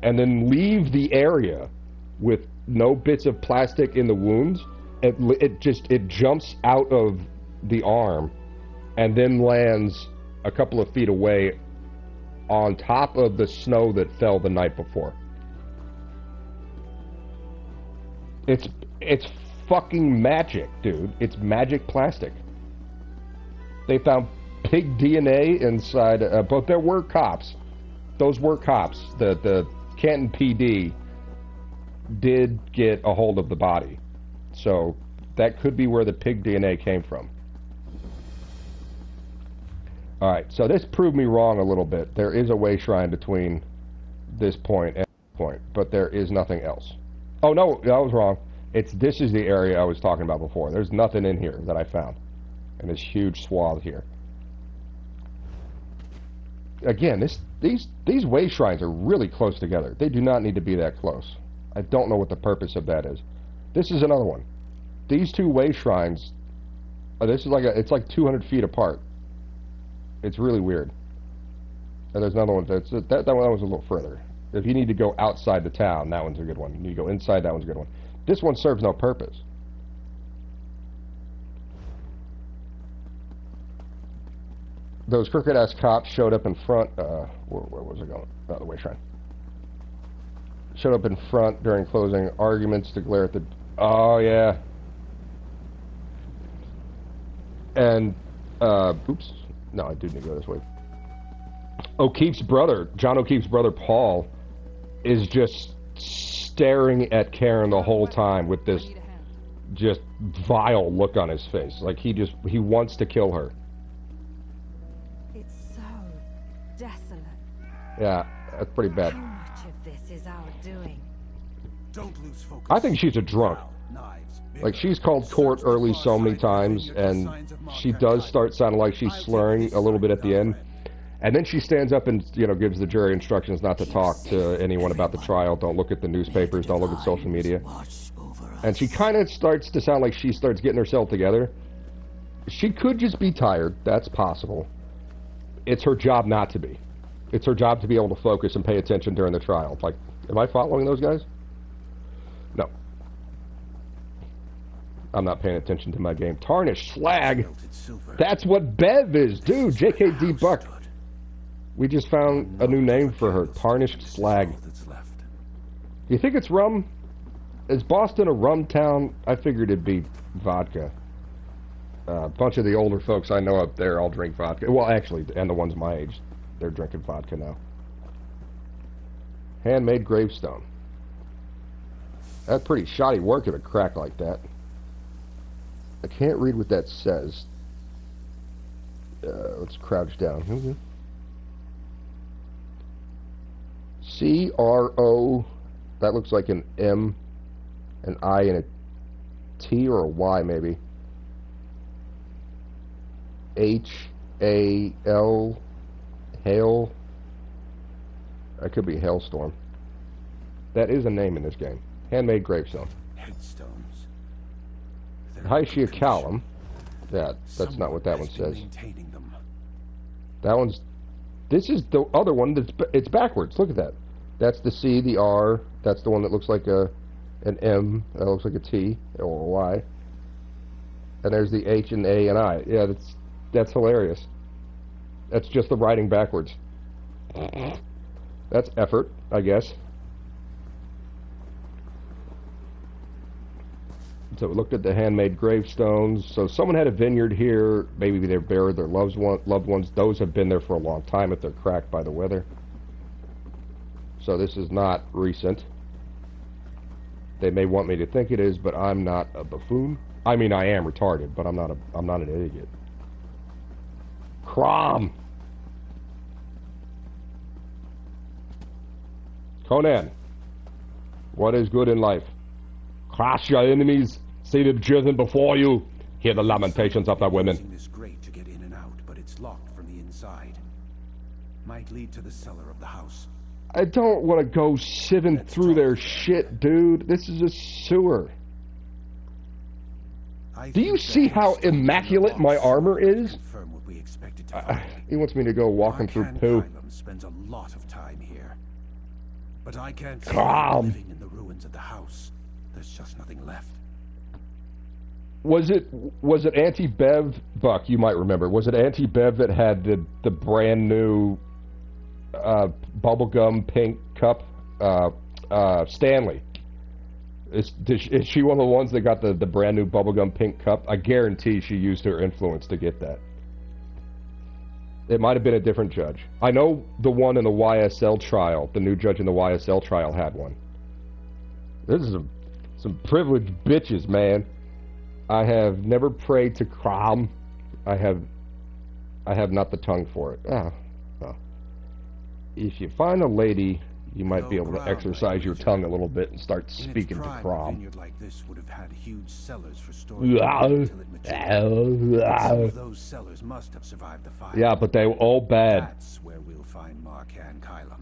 and then leave the area with no bits of plastic in the wounds. It jumps out of the arm and then lands a couple of feet away on top of the snow that fell the night before. It's fucking magic, dude. It's magic plastic. They found pig DNA inside, but there were cops. Those were cops. The Canton PD did get a hold of the body. So that could be where the pig DNA came from. Alright, so this proved me wrong a little bit. There is a way shrine between this point and this point, but there is nothing else. Oh no, I was wrong. This is the area I was talking about before. There's nothing in here that I found. In this huge swath here. Again, these way shrines are really close together. They do not need to be that close. I don't know what the purpose of that is. This is another one. These two way shrines, this is like it's like 200 feet apart. It's really weird. And there's another one that one's a little further. If you need to go outside the town, that one's a good one. You need to go inside, that one's a good one. This one serves no purpose. Those crooked-ass cops showed up in front, where was it going? Oh, the way shrine. Showed up in front during closing arguments to glare at the... Oh, yeah. And, oops. No, I do need to go this way. O'Keefe's brother, John O'Keefe's brother, Paul, is just staring at Karen the whole time with this just vile look on his face. Like he wants to kill her. It's so desolate. Yeah, that's pretty bad. How much of this is our doing? Don't lose focus. I think she's a drunk. Like, she's called court early so many times, and she does start sounding like she's slurring a little bit at the end. And then she stands up and, gives the jury instructions not to talk to anyone about the trial. Don't look at the newspapers, don't look at social media. And she kind of starts to sound like she starts getting herself together. She could just be tired. That's possible. It's her job not to be. It's her job to be able to focus and pay attention during the trial. Like, am I following those guys? No. I'm not paying attention to my game. Tarnished slag. Melted silver. That's what Bev is, dude. JKD Buck. We just found a new name for her. Tarnished slag. That's left. Do you think it's rum? Is Boston a rum town? I figured it'd be vodka. A bunch of the older folks I know up there all drink vodka. Well, actually, and the ones my age, they're drinking vodka now. Handmade gravestone. That's pretty shoddy work at a crack like that. I can't read what that says. Let's crouch down. C-R-O. That looks like an M, an I, and a T, or a Y, maybe. H-A-L. Hail. That could be Hailstorm. That is a name in this game. Handmade gravestone. Headstones. Hyshia Callum. That's not what that one says. Maintaining them. That one's... This is the other one that's... It's backwards. Look at that. That's the C, the R. That's the one that looks like an M. That looks like a T or a Y. And there's the H and A and I. Yeah, that's hilarious. That's just the writing backwards. That's effort, I guess. So we looked at the handmade gravestones. So someone had a vineyard here. Maybe they buried their loved ones. Those have been there for a long time if they're cracked by the weather. So this is not recent. They may want me to think it is, but I'm not a buffoon. I mean, I am retarded, but I'm not an idiot. Crom. Conan. What is good in life? Crush your enemies. See them driven before you. Hear the lamentations of the women. Using this grate to get in and out, but it's locked from the inside. Might lead to the cellar of the house. I don't want to go sieving through their shit, dude. This is a sewer. Do you see how immaculate my armor is? He wants me to go walking through poo. Spends a lot of time here, but I can't see living in the ruins of the house. There's just nothing left. Was it Auntie Bev, Buck? You might remember. Was it Auntie Bev that had the brand new bubblegum pink cup? Stanley. Is she one of the ones that got the brand new bubblegum pink cup? I guarantee she used her influence to get that. It might have been a different judge. I know the one in the YSL trial, the new judge in the YSL trial had one. This is some privileged bitches, man. I have never prayed to Crom. I have not the tongue for it. Oh. If you find a lady, you might be able to exercise your tongue a little bit and start speaking to Crom. A vineyard like this would have had huge cellars for storage until it matured. Some of those cellars must have survived the fire. Yeah, but they were all bad. That's where we'll find Marcan Kylum.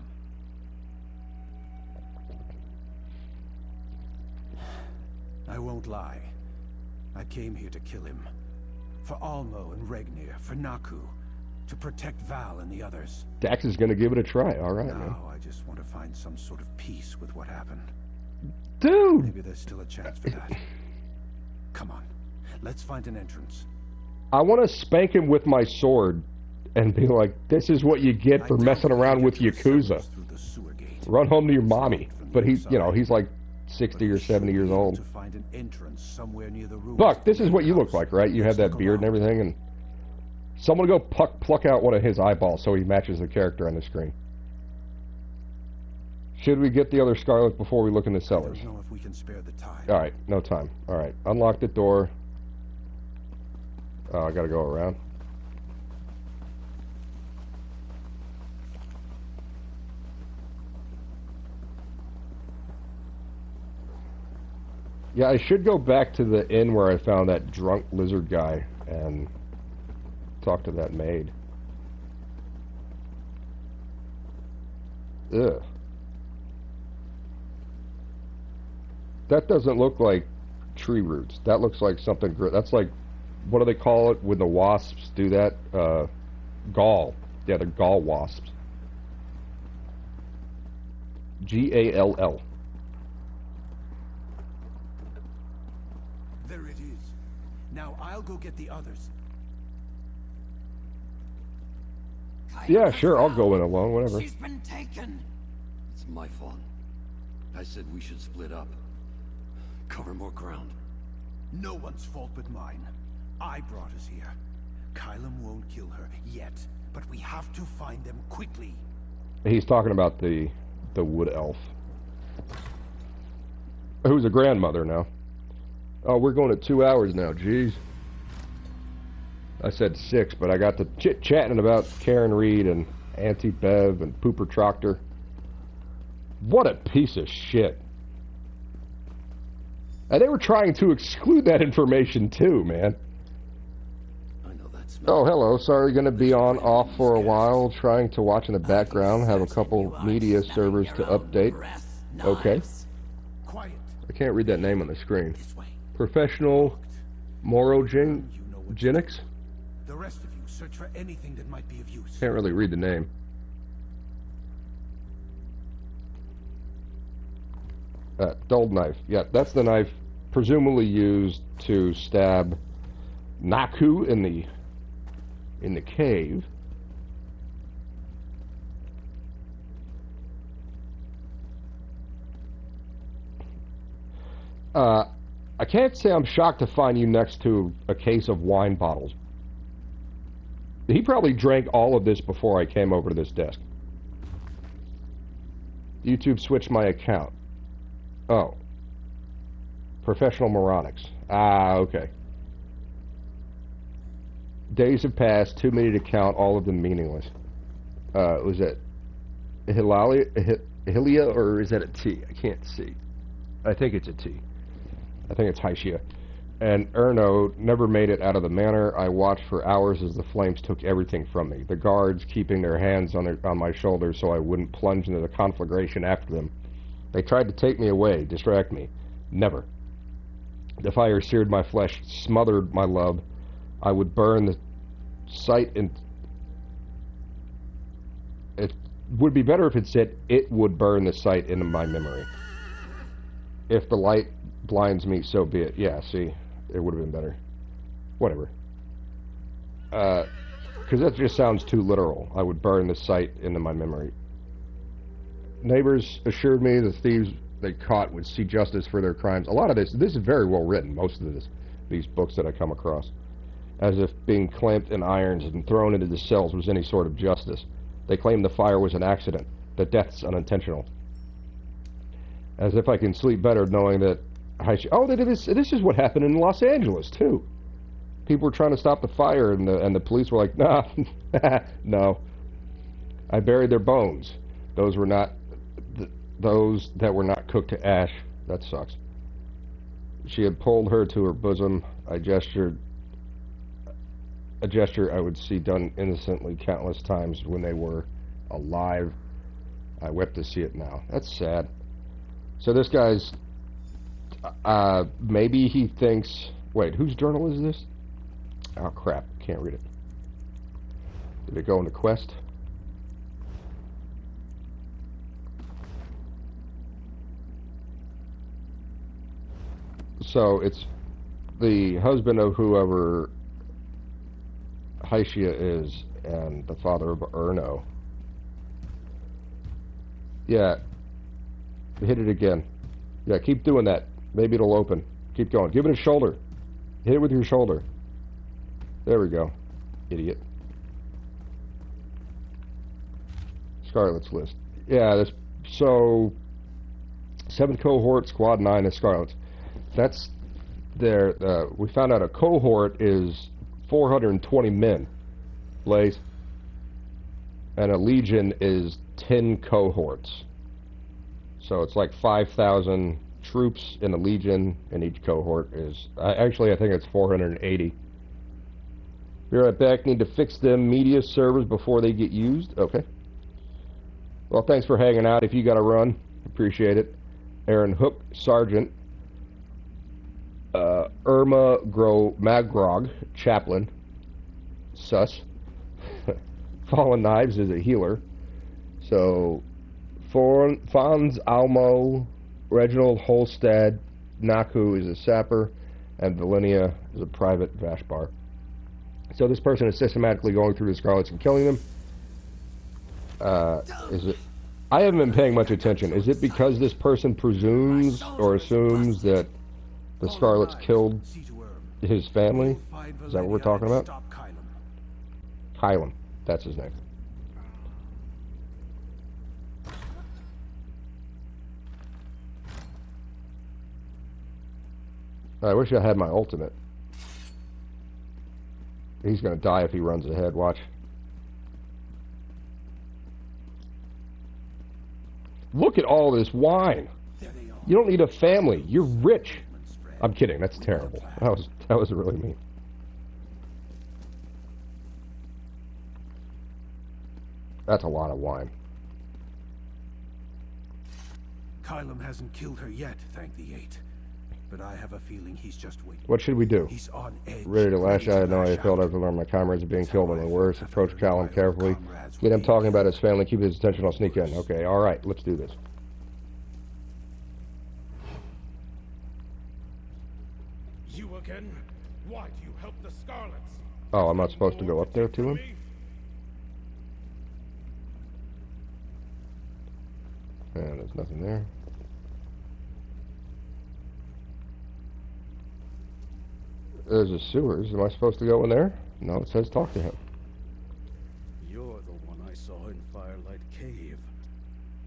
I won't lie. I came here to kill him. For Almo and Regnir, for Naku, to protect Val and the others. Dax is going to give it a try, alright, man. Now I just want to find some sort of peace with what happened. Dude! Maybe there's still a chance for that. Come on, let's find an entrance. I want to spank him with my sword and be like, this is what you get for messing around with Yakuza. Run home to your mommy. But he's like 60 or 70 years old. Buck, this is what you look like, right? You have that beard and everything, and someone go pluck out one of his eyeballs so he matches the character on the screen. Should we get the other Scarlet before we look in the cellars? I don't know if we can spare the time. Alright, no time. Alright, unlock the door. Oh, I gotta go around. Yeah, I should go back to the inn where I found that drunk lizard guy and talk to that maid. Ugh. That doesn't look like tree roots. That looks like something... That's like... What do they call it when the wasps do that? Gall. Yeah, the gall wasps. G-A-L-L. There it is. go get the others. Yeah, sure, I'll go in alone, whatever. She's been taken. It's my fault. I said we should split up. Cover more ground. No one's fault but mine. I brought us here. Kylam won't kill her yet, but we have to find them quickly. He's talking about the wood elf. Who's a grandmother now. Oh, we're going at 2 hours now, jeez. I said 6, but I got to chit-chatting about Karen Reed and Auntie Bev and Pooper Troctor. What a piece of shit. And they were trying to exclude that information too, man. I know that's Oh, hello. Sorry, gonna be off for a while. Trying to watch in the background. Have a couple media servers to update. Okay. Quiet. I can't read that name on the screen. Professional Morogenics? The rest of you search for anything that might be of use. Can't really read the name. Dulled knife. Yeah, that's the knife presumably used to stab Naku in the cave. I can't say I'm shocked to find you next to a case of wine bottles. He probably drank all of this before I came over to this desk. YouTube switched my account. Oh. Professional moronics. Ah, okay. Days have passed, too many to count, all of them meaningless. Was it Hilia, or is that a T? I can't see. I think it's a T. I think it's Haishia. And Erno never made it out of the manor. I watched for hours as the flames took everything from me. The guards keeping their hands on my shoulders so I wouldn't plunge into the conflagration after them. They tried to take me away, distract me. Never. The fire seared my flesh, smothered my love. I would burn the sight and... It would be better if it said, it would burn the sight into my memory. If the light blinds me, so be it. Yeah, see, it would have been better. Whatever. Because that just sounds too literal. I would burn the sight into my memory. Neighbors assured me the thieves they caught would see justice for their crimes. A lot of this is very well written, most of these books that I come across. As if being clamped in irons and thrown into the cells was any sort of justice. They claimed the fire was an accident, the deaths unintentional. As if I can sleep better knowing that this is what happened in Los Angeles, too. People were trying to stop the fire, and the police were like, nah, no. I buried their bones. Those were not... those that were not cooked to ash. That sucks. She had pulled her to her bosom. A gesture I would see done innocently countless times when they were alive. I wept to see it now. That's sad. So this guy's... maybe he thinks... Wait, whose journal is this? Oh, crap. Can't read it. Did it go into Quest? So it's the husband of whoever Haishia is and the father of Erno. Yeah. Hit it again. Yeah, keep doing that. Maybe it'll open. Keep going. Give it a shoulder. Hit it with your shoulder. There we go. Idiot. Scarlet's list. Yeah, so 7 cohort, squad 9 is Scarlet's. That's their, we found out a cohort is 420 men, Blaze. And a legion is 10 cohorts. So it's like 5,000 troops in a legion, and each cohort is... actually, I think it's 480. Be right back. Need to fix them media servers before they get used. Okay. Well, thanks for hanging out. If you got to run, appreciate it. Aaron Hook, Sergeant. Irma Magrog, Chaplain. Sus. Fallen Knives is a healer. So, Fons Almo, Reginald Holstad, Naku is a sapper. and Valenia is a private Vash bar. So this person is systematically going through the Scarlets and killing them. Is it? I haven't been paying much attention. Is it because this person presumes or assumes that the Scarlets killed his family? Is that what we're talking about? Kylam. That's his name. I wish I had my ultimate. He's gonna die if he runs ahead, watch. Look at all this wine. You don't need a family. You're rich. I'm kidding, that's terrible. That was really mean. That's a lot of wine. Kylam hasn't killed her yet, thank the eight. But I have a feeling he's just waiting. What should we do? He's on edge. Ready to lash out. I know I failed after learning my comrades are being killed on the worst. Approach Kylam carefully. Get him talking about his family. Keep his attention. I'll sneak in. Okay, alright. Let's do this. You again? Why do you help the Scarlets? Oh, I'm not supposed to go up there to him? And there's nothing there. There's a sewers. Am I supposed to go in there? No, it says talk to him. You're the one I saw in Firelight Cave.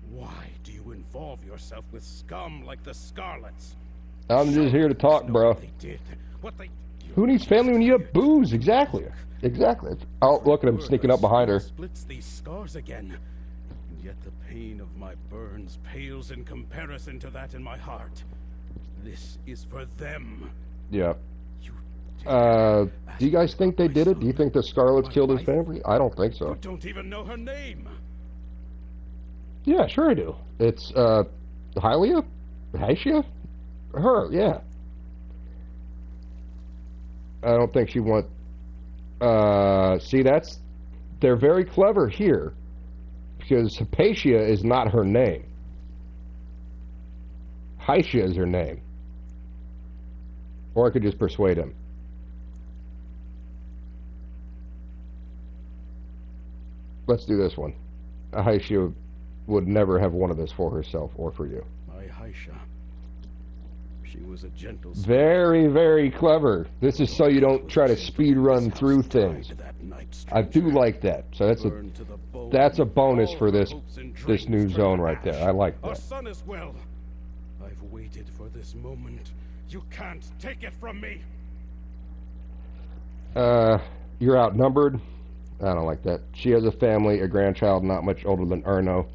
Why do you involve yourself with scum like the Scarlets? I'm just here to talk, bro. Who needs family when you have booze? Exactly. Exactly. Oh, look at him sneaking up behind her. Splits these scars again. And yet the pain of my burns pales in comparison to that in my heart. This is for them. Yeah. Do you guys think they did it? Do you think the Scarlets killed his family? I don't think so. You don't even know her name. Yeah, sure I do. It's, Hylia? Hylia? Her, yeah. I don't think she want... see, they're very clever here. Because Hypatia is not her name. Hylia is her name. Or I could just persuade him. Let's do this one. Hylia would never have wanted this for herself or for you. My Hylia. She was a gentle... Very, very clever. This is so you don't try to speed run through things. I do like that. So that's a bonus for this new zone right there. I like that. Our son as well. I've waited for this moment. You can't take it from me. You're outnumbered. I don't like that. She has a family, a grandchild not much older than Erno.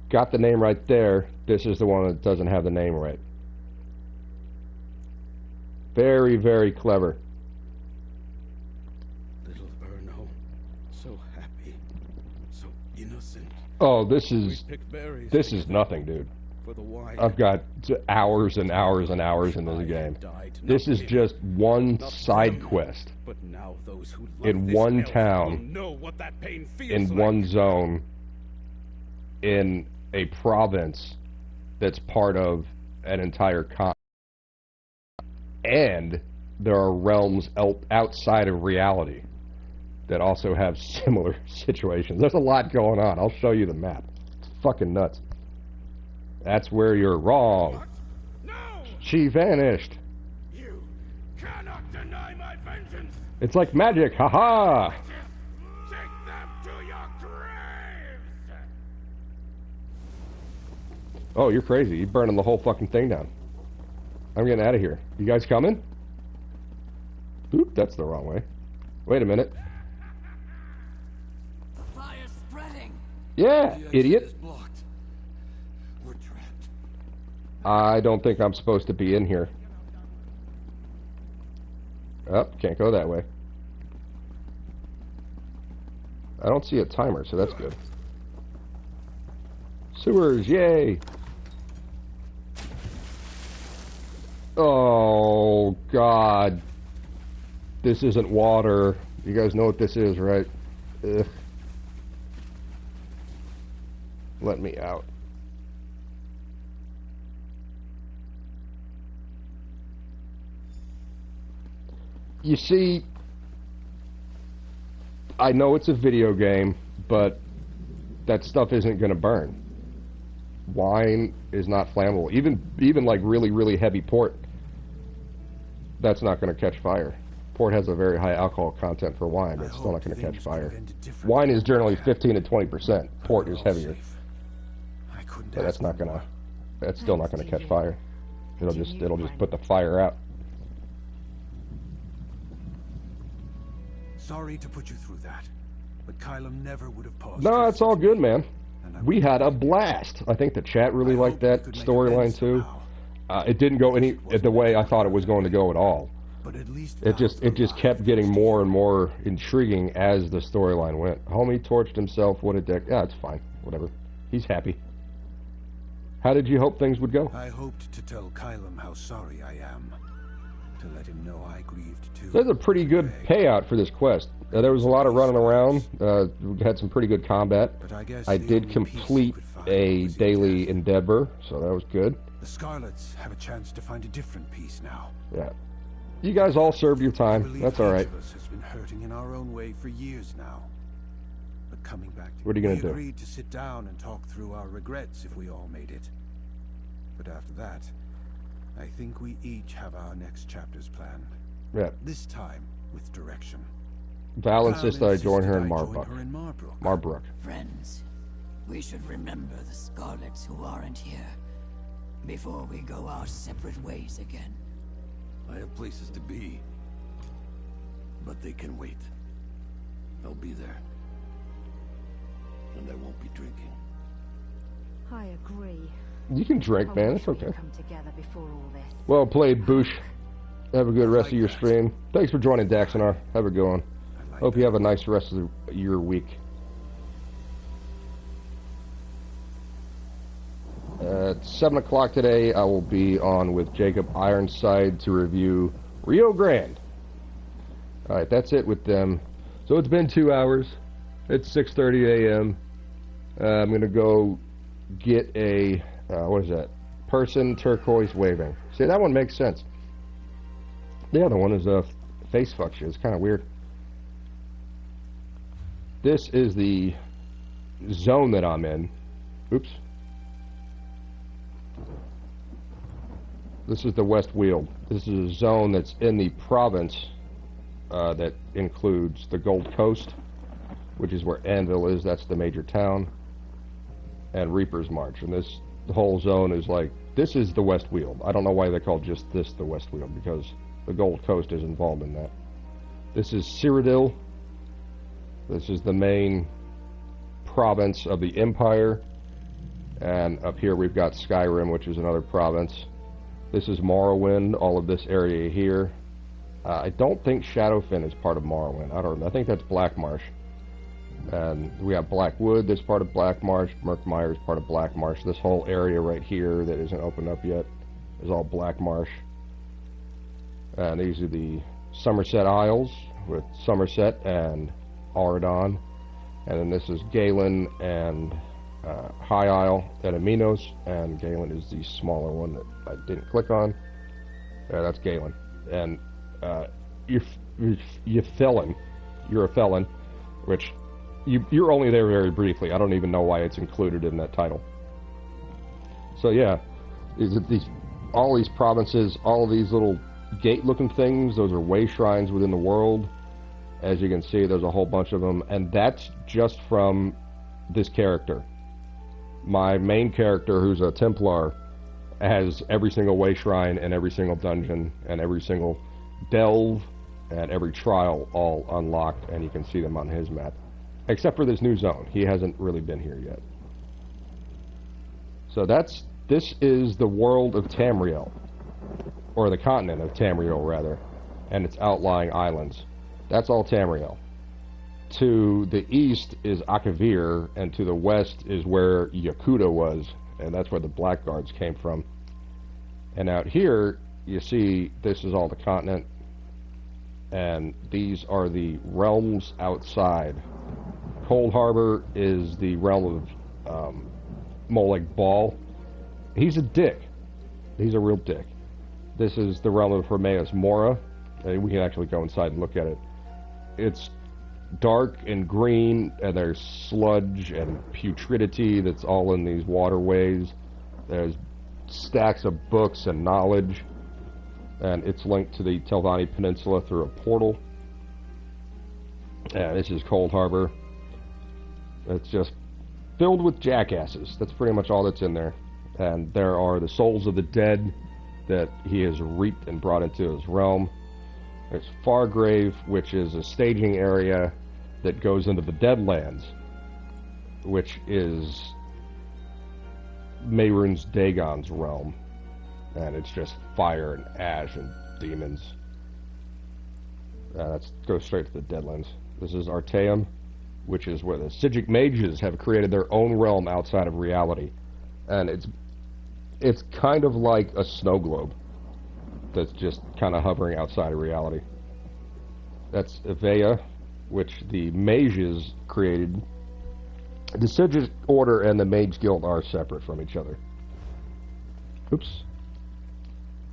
Got the name right there. This is the one that doesn't have the name right. Very, very clever. Little Erno, so happy, so innocent. Oh, this is nothing, dude. I've got hours and hours and hours in this game. This is just one side quest in one town, in one zone, in a province that's part of an entire continent. And there are realms outside of reality that also have similar situations. There's a lot going on. I'll show you the map. It's fucking nuts. That's where you're wrong. No! She vanished. You cannot deny my vengeance. It's like magic. Haha. Take them to your graves. Oh, you're crazy. You're burning the whole fucking thing down. I'm getting out of here. You guys coming? Oop, that's the wrong way. Wait a minute. The fire's spreading. Yeah, idiot. We're trapped. I don't think I'm supposed to be in here. Oh, can't go that way. I don't see a timer, so that's good. Sewers, yay! Oh, God. This isn't water. You guys know what this is, right? Ugh. Let me out. You see, I know it's a video game, but that stuff isn't going to burn. Wine is not flammable. Even like really, really heavy port, that's not going to catch fire. Port has a very high alcohol content for wine, but it's still not going to catch fire. Wine is generally 15 to 20%. Port is heavier. But that's not going to. That's still not going to catch fire. It'll just put the fire out. Sorry to put you through that, but Kylam never would have paused. No, it's all good, man. We had a blast. I think the chat really liked that storyline too. It didn't go the way I thought it was going to go at all. But at least it just kept getting more and more intriguing as the storyline went. Homie torched himself. What a dick. Yeah, it's fine. Whatever. He's happy. How did you hope things would go? I hoped to tell Kylam how sorry I am. To let him know I grieved too. There's a pretty good payout for this quest. There was a lot of running around. We had some pretty good combat. I did complete a daily endeavor, so that was good. The Scarlets have a chance to find a different peace now. Yeah. You guys all served your time. That's all right. Each of us has been hurting in our own way for years now. But coming back to what are you going to do? We agreed to sit down and talk through our regrets if we all made it. But after that, I think we each have our next chapters planned. Yeah. This time with direction. Val insisted I join her in Marbrook. Friends, we should remember the Scarlets who aren't here before we go our separate ways again. I have places to be, but they can wait. I'll be there. And I won't be drinking. I agree. You can drink, man. It's okay. Come together before all this. Well played, Boosh. Have a good rest of your stream. Thanks for joining, Daxonar. Have a good one. Hope you have a nice rest of your week. At 7 o'clock today, I will be on with Jacob Ironside to review Rio Grande. Alright, that's it with them. So it's been 2 hours. It's 6:30 a.m. I'm going to go get a, what is that? Person turquoise waving. See, that one makes sense. The other one is a face fuck shit. It's kind of weird. This is the zone that I'm in. Oops. This is the West Weald. This is a zone that's in the province that includes the Gold Coast, which is where Anvil is. That's the major town. And Reaper's March. And this whole zone is like, this is the West Weald. I don't know why they call just this the West Weald, because the Gold Coast is involved in that. This is Cyrodiil. This is the main province of the Empire. And up here we've got Skyrim, which is another province. This is Morrowind, all of this area here. I don't think Shadowfen is part of Morrowind. I think that's Blackmarsh. And we have Blackwood, this part of Blackmarsh. Murkmire is part of Blackmarsh. This whole area right here that isn't opened up yet is all Blackmarsh. And these are the Somerset Isles with Somerset and Auradon. And then this is Galen and High Isle at Aminos, and Galen is the smaller one that I didn't click on. That's Galen. And you're a felon, which you're only there very briefly. I don't even know why it's included in that title. So yeah, all these provinces, all of these little gate-looking things, those are way shrines within the world. As you can see, there's a whole bunch of them, and that's just from this character. My main character, who's a Templar, has every single way shrine and every single dungeon and every single delve and every trial all unlocked, and you can see them on his map. Except for this new zone. He hasn't really been here yet. So this is the world of Tamriel. Or the continent of Tamriel, rather. And its outlying islands. That's all Tamriel. To the east is Akavir, and to the west is where Yakuta was, and that's where the Blackguards came from. And out here, you see, this is all the continent, and these are the realms outside. Cold Harbor is the realm of Molag Bal. He's a dick. He's a real dick. This is the realm of Hermaeus Mora, We can actually go inside and look at it. It's dark and green, and there's sludge and putridity that's all in these waterways. There's stacks of books and knowledge, and it's linked to the Telvanni Peninsula through a portal. And this is Cold Harbor. It's just filled with jackasses. That's pretty much all that's in there. And there are the souls of the dead that he has reaped and brought into his realm. There's Fargrave, which is a staging area that goes into the Deadlands, which is Mehrunes Dagon's realm. And it's just fire and ash and demons. Let's go straight to the Deadlands. This is Artaeum, which is where the Psijic mages have created their own realm outside of reality. And it's kind of like a snow globe that's just kind of hovering outside of reality. That's Evea, which the mages created. The Psijic Order and the Mage Guild are separate from each other. Oops.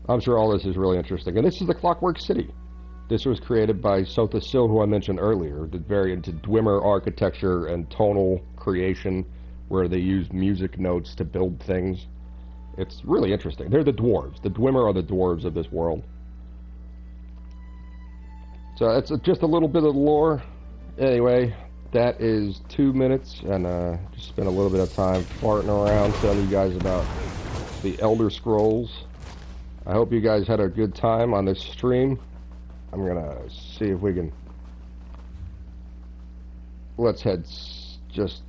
I'm sure all this is really interesting. And this is the Clockwork City. This was created by Sotha Sil, who I mentioned earlier. The very into Dwemer architecture and tonal creation, where they use music notes to build things. It's really interesting. They're the dwarves. The Dwemer are the dwarves of this world. So it's just a little bit of lore. Anyway, that is 2 minutes, and just spent a little bit of time farting around telling you guys about the Elder Scrolls. I hope you guys had a good time on this stream. I'm gonna see if we can... Let's head just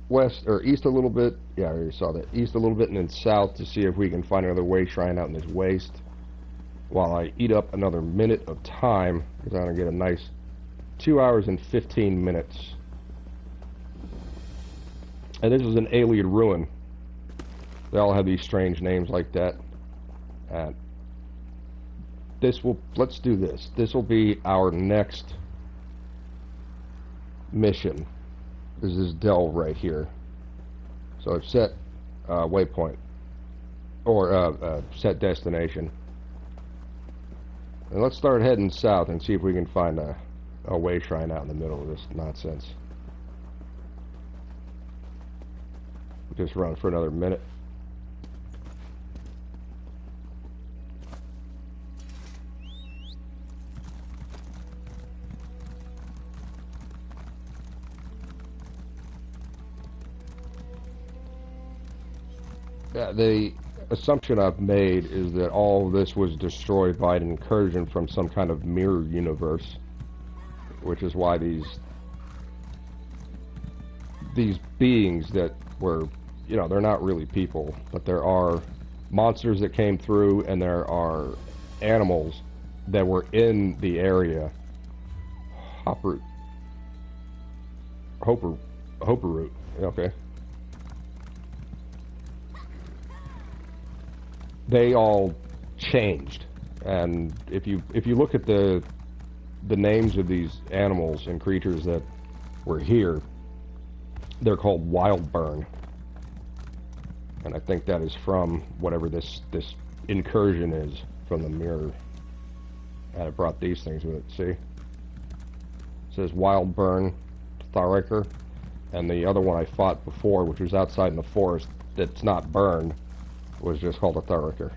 west, or east a little bit. Yeah, I already saw that. East a little bit and then south to see if we can find another way shrine out in this waste. While I eat up another minute of time, because I'm gonna get a nice 2 hours and 15 minutes. And this is an alien ruin. They all have these strange names like that. And this will, let's do this. This will be our next mission. This is Delve right here. So I've set waypoint, or set destination. And let's start heading south and see if we can find a way shrine out in the middle of this nonsense. Just run for another minute. Yeah, the assumption I've made is that all of this was destroyed by an incursion from some kind of mirror universe, which is why these beings that were, you know, they're not really people, but there are monsters that came through, and there are animals that were in the area. Hopper root, okay. They all changed, and if you look at the names of these animals and creatures that were here, they're called Wildburn, and I think that is from whatever this incursion is from the mirror. And it brought these things with it. See, it says Wildburn, Thariker, and the other one I fought before, which was outside in the forest, that's not burned, was just called a Thariker.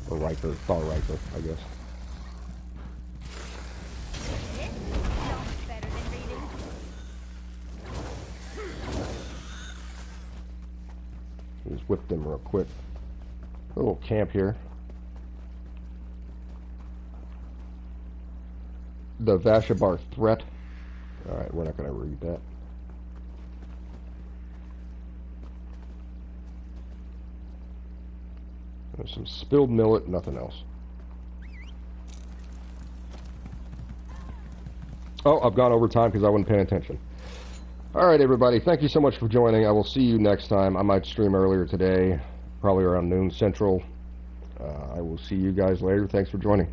Or Riker, Thariker, I guess. Just whip them real quick. A little camp here. The Vashabar threat. Alright, we're not going to read that. There's some spilled millet, nothing else. Oh, I've gone over time because I wasn't paying attention. Alright, everybody, thank you so much for joining. I will see you next time. I might stream earlier today, probably around noon central. I will see you guys later. Thanks for joining.